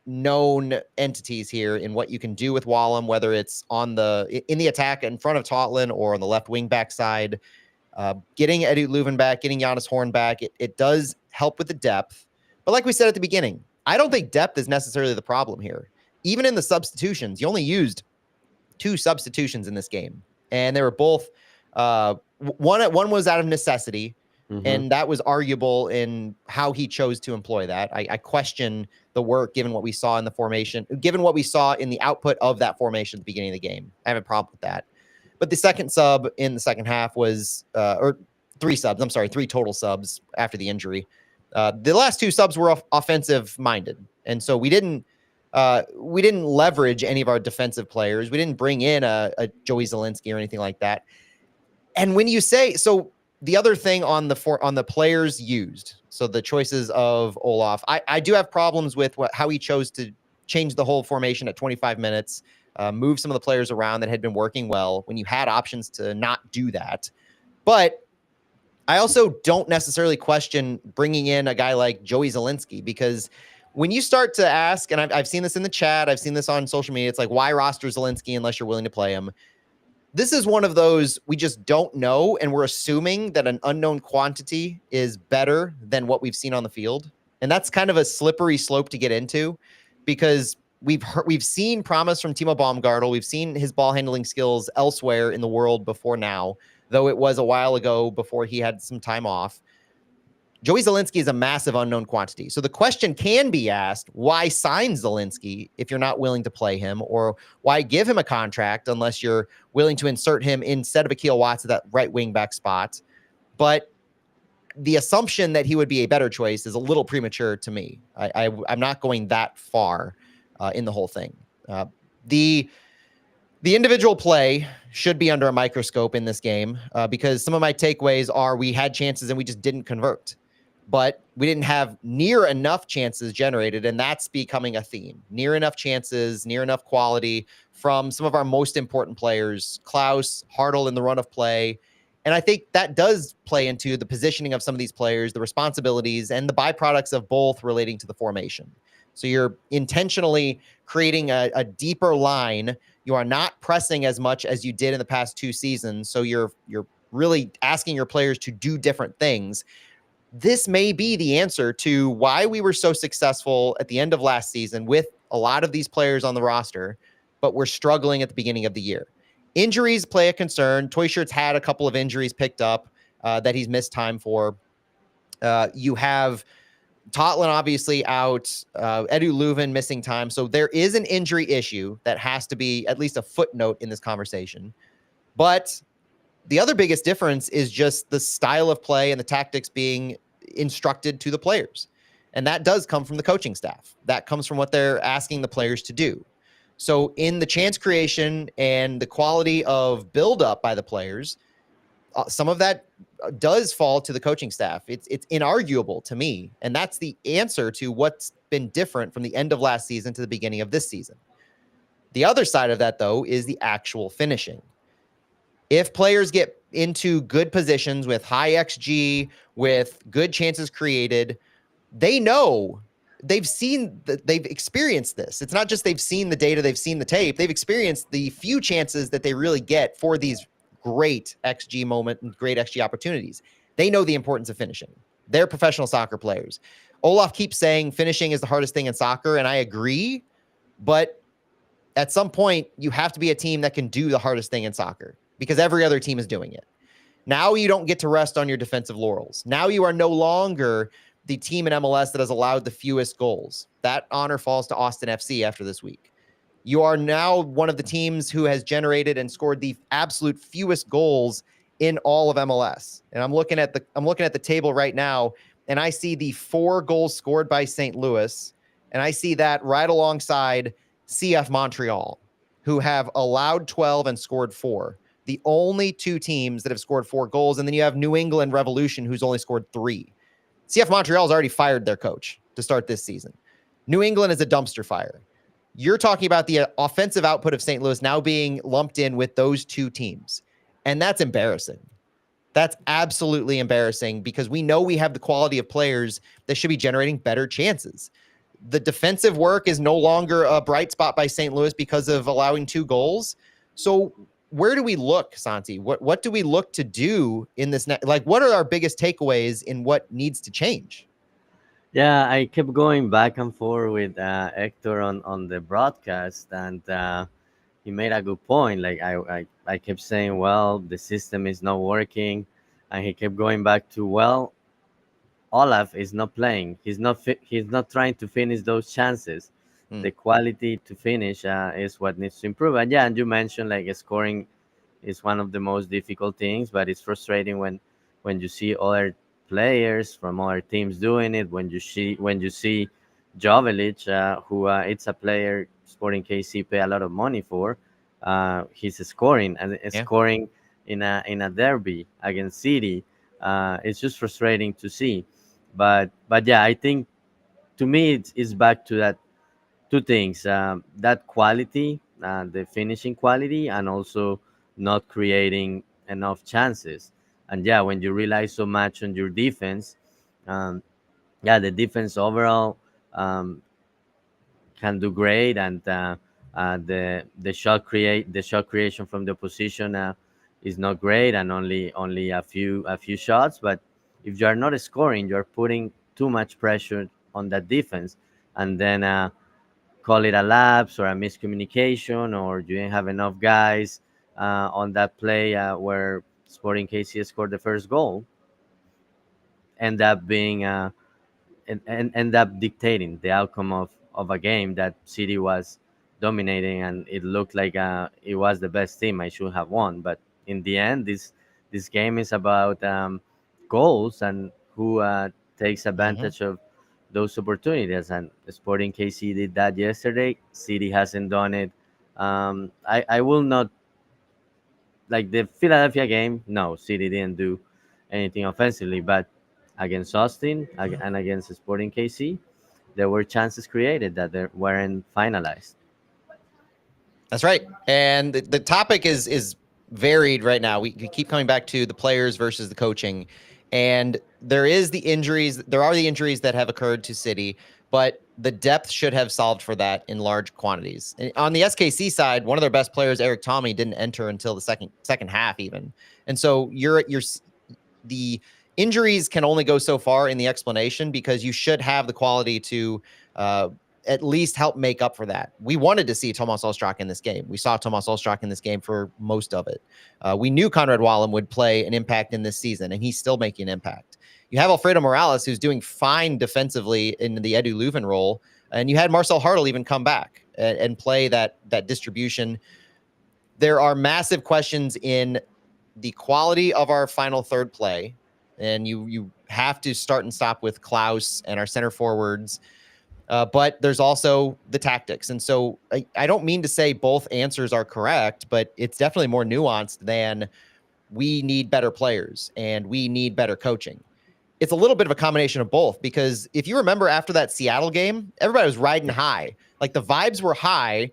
known entities here in what you can do with Wallem, whether it's in the attack in front of Totland or on the left wing back side. Getting Eddie Leuven back, getting Giannis Horn back, it does help with the depth. But like we said at the beginning, I don't think depth is necessarily the problem here. Even in the substitutions, you only used 2 substitutions in this game, and they were both one was out of necessity, and that was arguable in how he chose to employ that. I question the work given what we saw in the formation, given what we saw in the output of that formation at the beginning of the game. I have a problem with that. But the second sub in the second half was, or 3 subs. I'm sorry, 3 total subs after the injury. The last 2 subs were offensive minded, and so we didn't leverage any of our defensive players. We didn't bring in a Joey Zielinski or anything like that. And when you say so, the other thing on the players used, so the choices of Olaf, I do have problems with how he chose to change the whole formation at 25 minutes, move some of the players around that had been working well when you had options to not do that. But I also don't necessarily question bringing in a guy like Joey Zielinski, because when you start to ask, and I've seen this in the chat, I've seen this on social media, it's like, why roster Zielinski unless you're willing to play him? This is one of those we just don't know, and we're assuming that an unknown quantity is better than what we've seen on the field. And that's kind of a slippery slope to get into, because we've seen promise from Timo Baumgartel. We've seen his ball handling skills elsewhere in the world before now, though it was a while ago before he had some time off. Joey Zielinski is a massive unknown quantity. So the question can be asked, why sign Zielinski if you're not willing to play him? Or why give him a contract unless you're willing to insert him instead of Akil Watts at that right wing back spot? But the assumption that he would be a better choice is a little premature to me. I'm not going that far in the whole thing. The individual play should be under a microscope in this game, because some of my takeaways are we had chances and we just didn't convert. But we didn't have near enough chances generated, and that's becoming a theme. Near enough chances, near enough quality from some of our most important players, Klaus, Hartl in the run of play. And I think that does play into the positioning of some of these players, the responsibilities, and the byproducts of both relating to the formation. So you're intentionally creating a deeper line. You are not pressing as much as you did in the past 2 seasons. So you're really asking your players to do different things. This may be the answer to why we were so successful at the end of last season with a lot of these players on the roster, but we're struggling at the beginning of the year. Injuries play a concern. Toy Shirt's had a couple of injuries picked up that he's missed time for. You have Totlin obviously out, Edu Leuven missing time. So there is an injury issue that has to be at least a footnote in this conversation. But the other biggest difference is just the style of play and the tactics being instructed to the players. And that does come from the coaching staff. That comes from what they're asking the players to do. So in the chance creation and the quality of build-up by the players, some of that does fall to the coaching staff. It's inarguable to me. And that's the answer to what's been different from the end of last season to the beginning of this season. The other side of that, though, is the actual finishing. If players get into good positions with high XG, with good chances created, they know, they've experienced this. It's not just they've seen the data, they've seen the tape, they've experienced the few chances that they really get for these great XG moment and great XG opportunities. They know the importance of finishing. They're professional soccer players. Olaf keeps saying finishing is the hardest thing in soccer, and I agree, but at some point you have to be a team that can do the hardest thing in soccer, because every other team is doing it. Now you don't get to rest on your defensive laurels. Now you are no longer the team in MLS that has allowed the fewest goals. That honor falls to Austin FC after this week. You are now one of the teams who has generated and scored the absolute fewest goals in all of MLS. And I'm looking at the table right now, and I see the 4 goals scored by St. Louis, and I see that right alongside CF Montreal, who have allowed 12 and scored 4. The only 2 teams that have scored 4 goals. And then you have New England Revolution, who's only scored 3. CF Montreal's already fired their coach to start this season. New England is a dumpster fire. You're talking about the offensive output of St. Louis now being lumped in with those 2 teams. And that's embarrassing. That's absolutely embarrassing, because we know we have the quality of players that should be generating better chances. The defensive work is no longer a bright spot by St. Louis because of allowing 2 goals. So where do we look, Santi? What do we look to do in this? What are our biggest takeaways in what needs to change? Yeah, I kept going back and forth with Hector on the broadcast, and he made a good point. Like I kept saying, well, the system is not working, and he kept going back to, well, Olaf is not playing. He's not trying to finish those chances. The quality to finish is what needs to improve. And yeah, and you mentioned like scoring is one of the most difficult things, but it's frustrating when when you see other players from other teams doing it, when you see Jovelic, who it's a player Sporting KC pay a lot of money for, he's scoring and Yeah. scoring in a derby against City. It's just frustrating to see, but yeah, I think to me it's back to that two things: that quality, the finishing quality, and also not creating enough chances. And yeah, when you rely so much on your defense, um, yeah, the defense overall um, can do great, and the shot creation from the opposition is not great, and only a few shots. But if you are not scoring, you are putting too much pressure on that defense, and then call it a lapse or a miscommunication, or you didn't have enough guys on that play where Sporting KC scored the first goal, end up being and end up dictating the outcome of a game that City was dominating, and it looked like it was the best team. I should have won, but in the end, this game is about goals and who takes Hmm. advantage of those opportunities. And Sporting KC did that yesterday. City hasn't done it. I will not like the Philadelphia game. No, City didn't do anything offensively, but against Austin and against Sporting KC, there were chances created that they weren't finalized. That's right. And the topic is varied right now. We keep coming back to the players versus the coaching. And there is the injuries. There are the injuries that have occurred to City, but the depth should have solved for that in large quantities. And on the SKC side, one of their best players, Eric Tommy, didn't enter until the second half even. And so you're the injuries can only go so far in the explanation because you should have the quality to uh, at least help make up for that. We wanted to see Tomas Ostrak in this game. We saw Tomas Ostrak in this game for most of it. We knew Conrad Wallem would play an impact in this season, and he's still making an impact. You have Alfredo Morales, who's doing fine defensively in the Edu Leuven role, and you had Marcel Hartl even come back and play that distribution. There are massive questions in the quality of our final third play, and you have to start and stop with Klaus and our center forwards. But there's also the tactics. And so I don't mean to say both answers are correct, but it's definitely more nuanced than we need better players and we need better coaching. It's a little bit of a combination of both, because if you remember after that Seattle game, everybody was riding high. Like the vibes were high,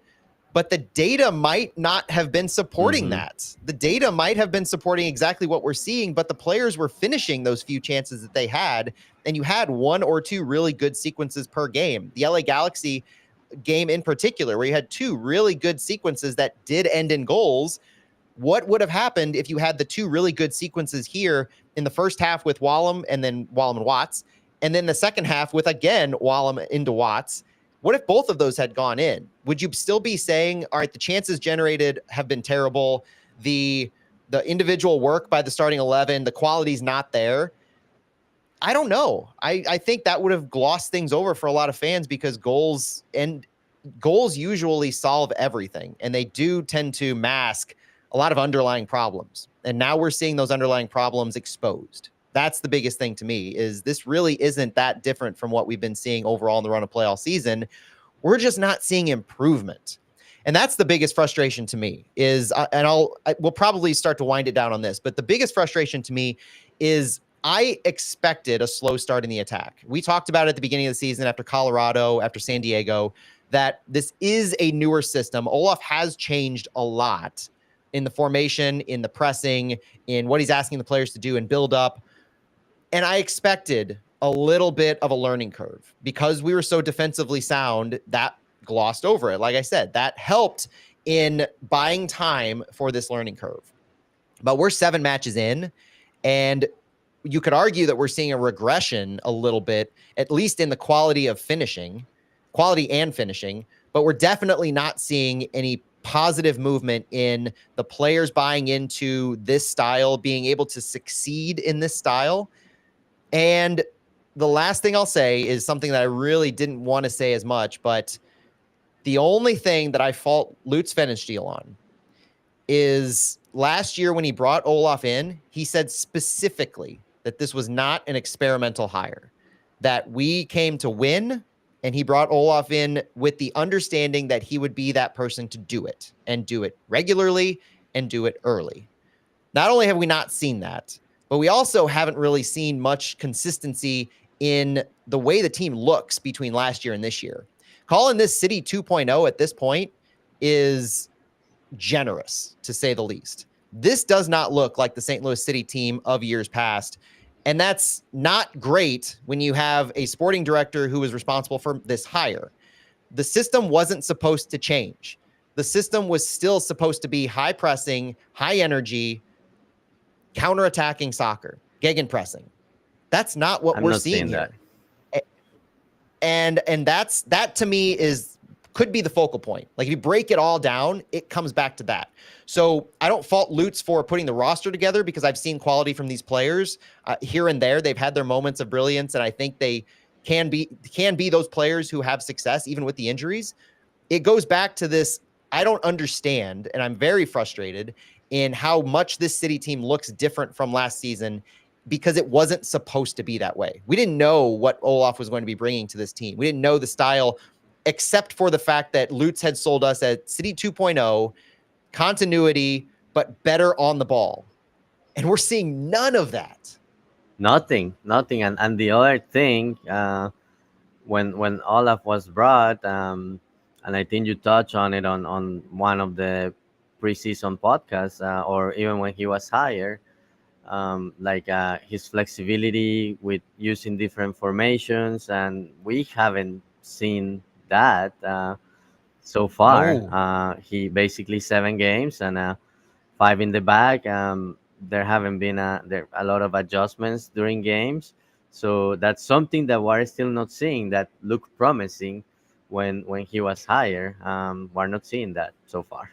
but the data might not have been supporting Mm-hmm. that. The data might have been supporting exactly what we're seeing, but the players were finishing those few chances that they had, and you had one or two really good sequences per game. The LA Galaxy game in particular, where you had two really good sequences that did end in goals. What would have happened if you had the two really good sequences here in the first half with Wallem and then Wallem and Watts, and then the second half with, again, Wallem into Watts? What if both of those had gone in? Would you still be saying, all right, the chances generated have been terrible, the individual work by the starting 11, the quality's not there? I don't know. I think that would have glossed things over for a lot of fans, because goals usually solve everything, and they do tend to mask a lot of underlying problems. And now we're seeing those underlying problems exposed. That's the biggest thing to me, is this really isn't that different from what we've been seeing overall in the run of play all season. We're just not seeing improvement. And that's the biggest frustration to me is, and we'll probably start to wind it down on this, but the biggest frustration to me is I expected a slow start in the attack. We talked about it at the beginning of the season after Colorado, after San Diego, that this is a newer system. Olaf has changed a lot in the formation, in the pressing, in what he's asking the players to do and build up. And I expected a little bit of a learning curve because we were so defensively sound. That glossed over it. Like I said, that helped in buying time for this learning curve. But we're 7 matches in, and you could argue that we're seeing a regression a little bit, at least in the quality and finishing, but we're definitely not seeing any positive movement in the players buying into this style, being able to succeed in this style. And the last thing I'll say is something that I really didn't want to say as much, but the only thing that I fault Lutz Pfannenstiel on is last year when he brought Olaf in, he said specifically that this was not an experimental hire, that we came to win, and he brought Olaf in with the understanding that he would be that person to do it and do it regularly and do it early. Not only have we not seen that, but we also haven't really seen much consistency in the way the team looks between last year and this year. Calling this City 2.0 at this point is generous, to say the least. This does not look like the St. Louis City team of years past. And that's not great when you have a sporting director who is responsible for this hire. The system wasn't supposed to change. The system was still supposed to be high pressing, high energy, counterattacking soccer, gegenpressing. That's not what we're seeing here. And that to me could be the focal point. Like, if you break it all down, it comes back to that. So I don't fault Lutz for putting the roster together, because I've seen quality from these players here and there. They've had their moments of brilliance, and I think they can be those players who have success even with the injuries. It goes back to this. I don't understand, and I'm very frustrated in how much this City team looks different from last season, because it wasn't supposed to be that way. We didn't know what Olaf was going to be bringing to this team. We didn't know the style, except for the fact that Lutz had sold us at City 2.0, continuity, but better on the ball. And we're seeing none of that. Nothing. And the other thing, when Olaf was brought, and I think you touched on it on one of the preseason podcasts, or even when he was hired, his flexibility with using different formations, and we haven't seen that so far. No. He basically 7 games and 5 in the back. There haven't been a lot of adjustments during games, so that's something that we're still not seeing that looked promising when he was hired. We're not seeing that so far.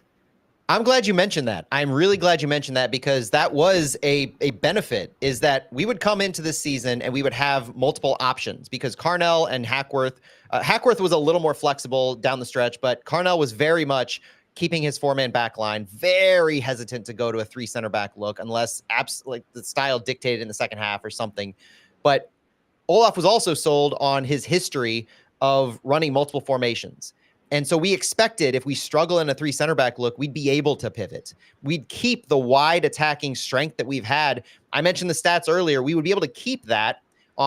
I'm glad you mentioned that. I'm really glad you mentioned that, because that was a benefit, is that we would come into this season and we would have multiple options, because Carnell and Hackworth was a little more flexible down the stretch, but Carnell was very much keeping his 4-man back line, very hesitant to go to a 3 center back look unless like the style dictated in the second half or something. But Olaf was also sold on his history of running multiple formations. And so we expected, if we struggle in a 3 center back look, we'd be able to pivot. We'd keep the wide attacking strength that we've had. I mentioned the stats earlier. We would be able to keep that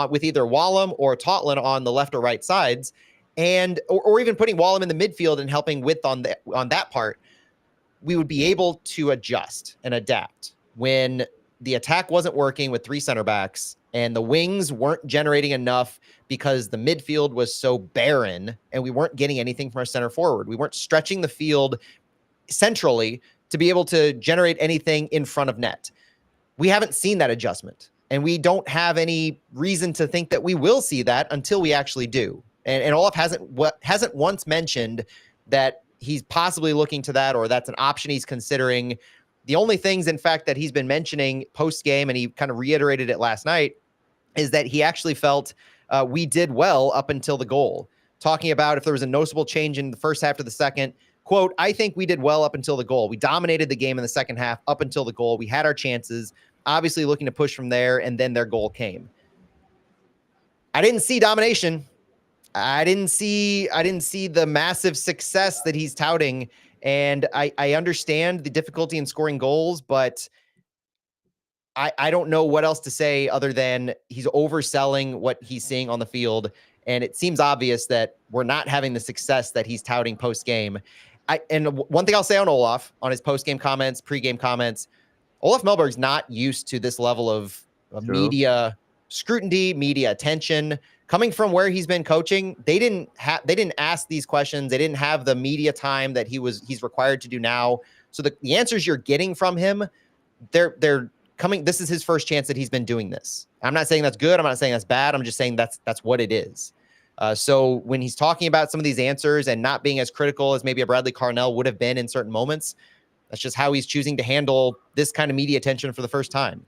with either Wallem or Totland on the left or right sides, and or even putting Wallem in the midfield and helping width on that part. We would be able to adjust and adapt when the attack wasn't working with 3 center backs and the wings weren't generating enough because the midfield was so barren and we weren't getting anything from our center forward. We weren't stretching the field centrally to be able to generate anything in front of net. We haven't seen that adjustment, and we don't have any reason to think that we will see that until we actually do. And Olaf hasn't once mentioned that he's possibly looking to that, or that's an option he's considering. The only things, in fact, that he's been mentioning post-game, and he kind of reiterated it last night, is that he actually felt we did well up until the goal. Talking about if there was a noticeable change in the first half to the second, quote, "I think we did well up until the goal. We dominated the game in the second half up until the goal. We had our chances, obviously looking to push from there, and then their goal came." I didn't see domination. I didn't see the massive success that he's touting. And I understand the difficulty in scoring goals, but I don't know what else to say other than he's overselling what he's seeing on the field. And it seems obvious that we're not having the success that he's touting post-game. And one thing I'll say on Olaf, on his post-game comments, pre-game comments, Olaf Melberg's not used to this level of media scrutiny, media attention. Coming from where he's been coaching, they didn't ask these questions. They didn't have the media time that he's required to do now. So the answers you're getting from him, they're coming. This is his first chance that he's been doing this. I'm not saying that's good. I'm not saying that's bad. I'm just saying that's what it is. So when he's talking about some of these answers and not being as critical as maybe a Bradley Carnell would have been in certain moments, that's just how he's choosing to handle this kind of media attention for the first time.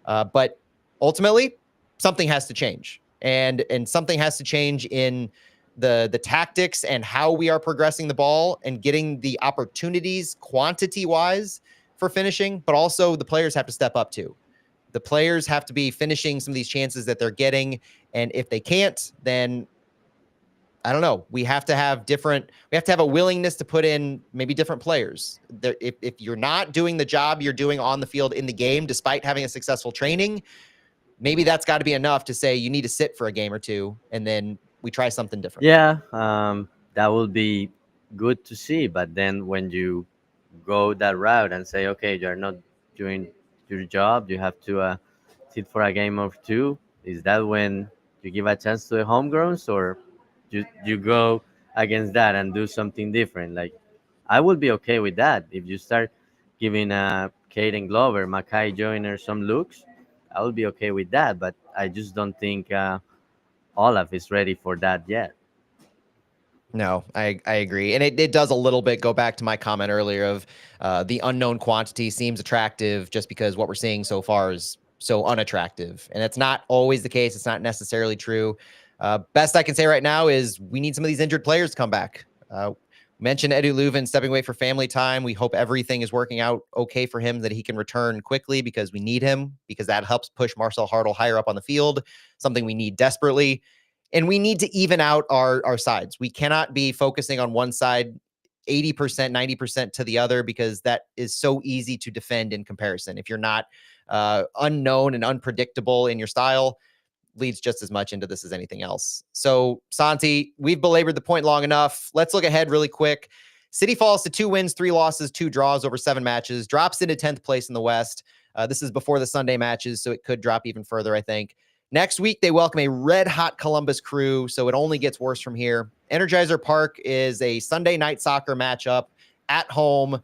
But ultimately, something has to change. And something has to change in the tactics and how we are progressing the ball and getting the opportunities quantity-wise for finishing, but also the players have to step up too. The players have to be finishing some of these chances that they're getting. And if they can't, then I don't know. We have to have different, we have to have a willingness to put in maybe different players. There, if you're not doing the job you're doing on the field in the game, despite having a successful training, maybe that's got to be enough to say you need to sit for a game or two and then we try something different. Yeah, that will be good to see. But then when you go that route and say, okay, you're not doing your job, you have to sit for a game or two, is that when you give a chance to the homegrowns, or you go against that and do something different? Like, I would be okay with that if you start giving Caden Glover, Mackay Joyner some looks. I would be okay with that, but I just don't think Olaf is ready for that yet. No, I agree. And it does a little bit go back to my comment earlier of the unknown quantity seems attractive just because what we're seeing so far is so unattractive. And it's not always the case. It's not necessarily true. Best I can say right now is we need some of these injured players to come back. Mentioned Edu Leuven stepping away for family time. We hope everything is working out okay for him, that he can return quickly because we need him, because that helps push Marcel Hartle higher up on the field, something we need desperately. And we need to even out our sides. We cannot be focusing on one side 80%, 90% to the other, because that is so easy to defend in comparison. If you're not unknown and unpredictable in your style, leads just as much into this as anything else. So, Santi, we've belabored the point long enough. Let's look ahead really quick. City falls to 2 wins, 3 losses, 2 draws over 7 matches, drops into 10th place in the West. This is before the Sunday matches, so it could drop even further, I think. Next week, they welcome a red-hot Columbus Crew, so it only gets worse from here. Energizer Park is a Sunday night soccer matchup at home.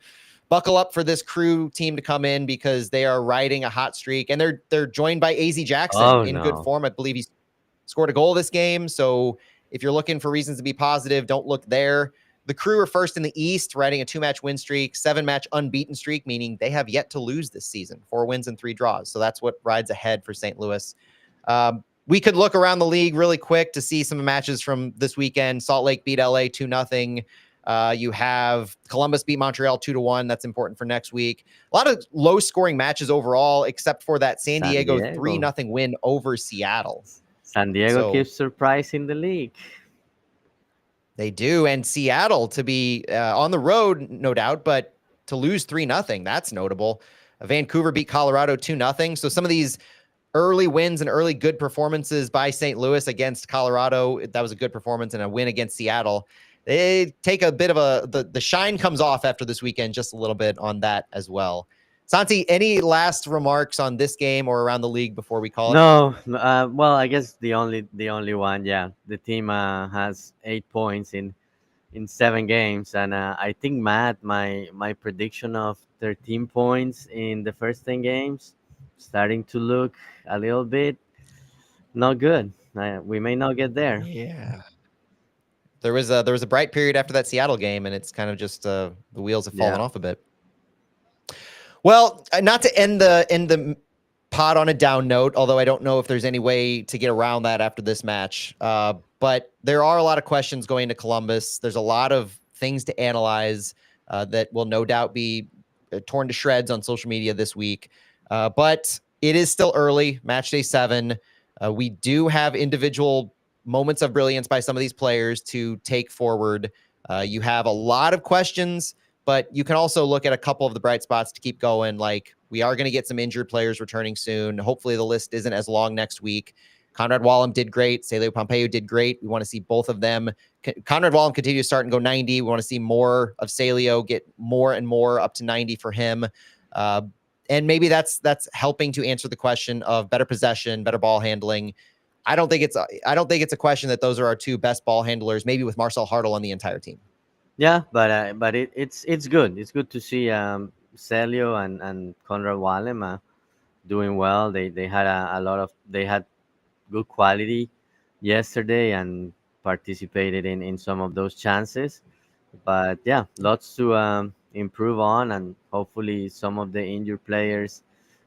Buckle up for this Crew team to come in because they are riding a hot streak, and they're joined by AZ Jackson Oh in good no. form. I believe he's scored a goal this game, so if you're looking for reasons to be positive, don't look there. The Crew are first in the East, riding a 2-match win streak, 7-match unbeaten streak, meaning they have yet to lose this season, 4 wins and 3 draws. So that's what rides ahead for St. Louis. We could look around the league really quick to see some matches from this weekend. Salt Lake beat LA 2-0. You have Columbus beat Montreal 2-1. That's important for next week. A lot of low scoring matches overall, except for that San San Diego Diego. 3-0 win over Seattle. San Diego So keeps surprising the league. they do. And Seattle to be on the road, no doubt, but to lose 3-0, that's notable. Vancouver beat Colorado 2-0. So some of these early wins and early good performances by St. Louis against Colorado, that was a good performance, and a win against Seattle. They take a bit of the shine comes off after this weekend just a little bit on that as well. Santi, any last remarks on this game or around the league before we call it? No, well, I guess the only one, yeah. The team has 8 points in 7 games, and I think, Matt, my prediction of 13 points in the first 10 games starting to look a little bit not good. We may not get there. Yeah. There was a bright period after that Seattle game, and it's kind of just the wheels have fallen Yeah. off a bit. Well, not to end the pod on a down note, although I don't know if there's any way to get around that after this match. But there are a lot of questions going to Columbus. There's a lot of things to analyze that will no doubt be torn to shreds on social media this week. But it is still early, match day 7. We do have individual moments of brilliance by some of these players to take forward. You have a lot of questions, but you can also look at a couple of the bright spots to keep going. Like, we are going to get some injured players returning soon. Hopefully the list isn't as long next week. Conrad Wallem did great. Celio Pompeo did great. We want to see both of them. Conrad Wallem continue to start and go 90. We want to see more of Celio, get more and more up to 90 for him. And maybe that's helping to answer the question of better possession, better ball handling. I don't think it's a question that those are our 2 best ball handlers, maybe with Marcel Hartle on the entire team. Yeah, but it's good. It's good to see Celio and Conrad Wallem doing well. They had a lot of they had good quality yesterday and participated in some of those chances. But yeah, lots to improve on, and hopefully some of the injured players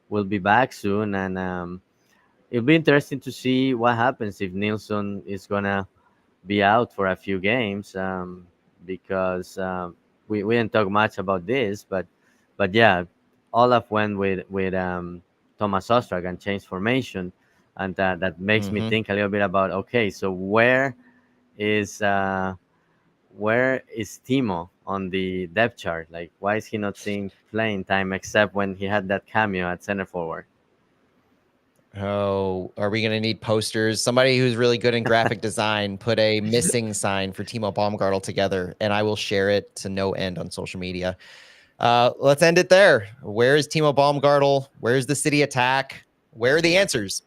will be back soon. And it'll be interesting to see what happens if Nilsson is gonna be out for a few games, because we didn't talk much about this, but yeah, Olaf went with Thomas Ostrak and changed formation, and that makes me Mm-hmm. think a little bit about, okay, so is uh, where is Timo on the depth chart? Like, why is he not seeing playing time except when he had that cameo at center forward? Oh, are we going to need posters? Somebody who's really good in graphic design put a missing sign for Timo Baumgartel together, and I will share it to no end on social media. Let's end it there. Where is Timo Baumgartel? Where's the city attack? Where are the answers?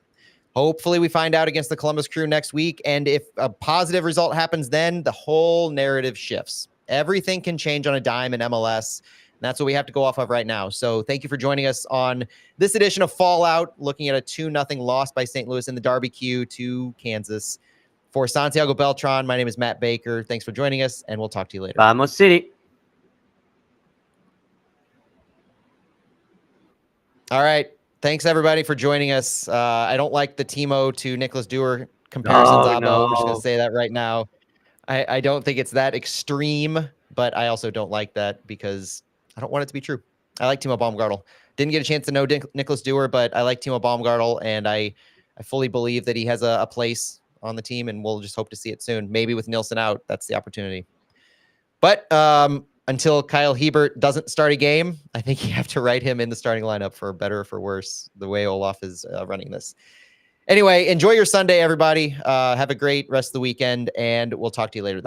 Hopefully we find out against the Columbus Crew next week. And if a positive result happens, then the whole narrative shifts. Everything can change on a dime in MLS. And that's what we have to go off of right now. So thank you for joining us on this edition of Fallout, looking at a 2-0 loss by St. Louis in the Darbecue to Kansas. For Santiago Beltran, my name is Matt Baker. Thanks for joining us, and we'll talk to you later. Vamos City. All right. Thanks, everybody, for joining us. I don't like the Timo to Nicholas Dewar comparisons, Oh Abo. I'm just going no. to say that right now. I don't think it's that extreme, but I also don't like that because I don't want it to be true. I like Timo Baumgartel. Didn't get a chance to know Nicholas Dewar, but I like Timo Baumgartel, and I fully believe that he has a place on the team, and we'll just hope to see it soon. Maybe with Nilsson out, that's the opportunity. But until Kyle Hebert doesn't start a game, I think you have to write him in the starting lineup for better or for worse, the way Olaf is running this. Anyway, enjoy your Sunday, everybody. Have a great rest of the weekend, and we'll talk to you later this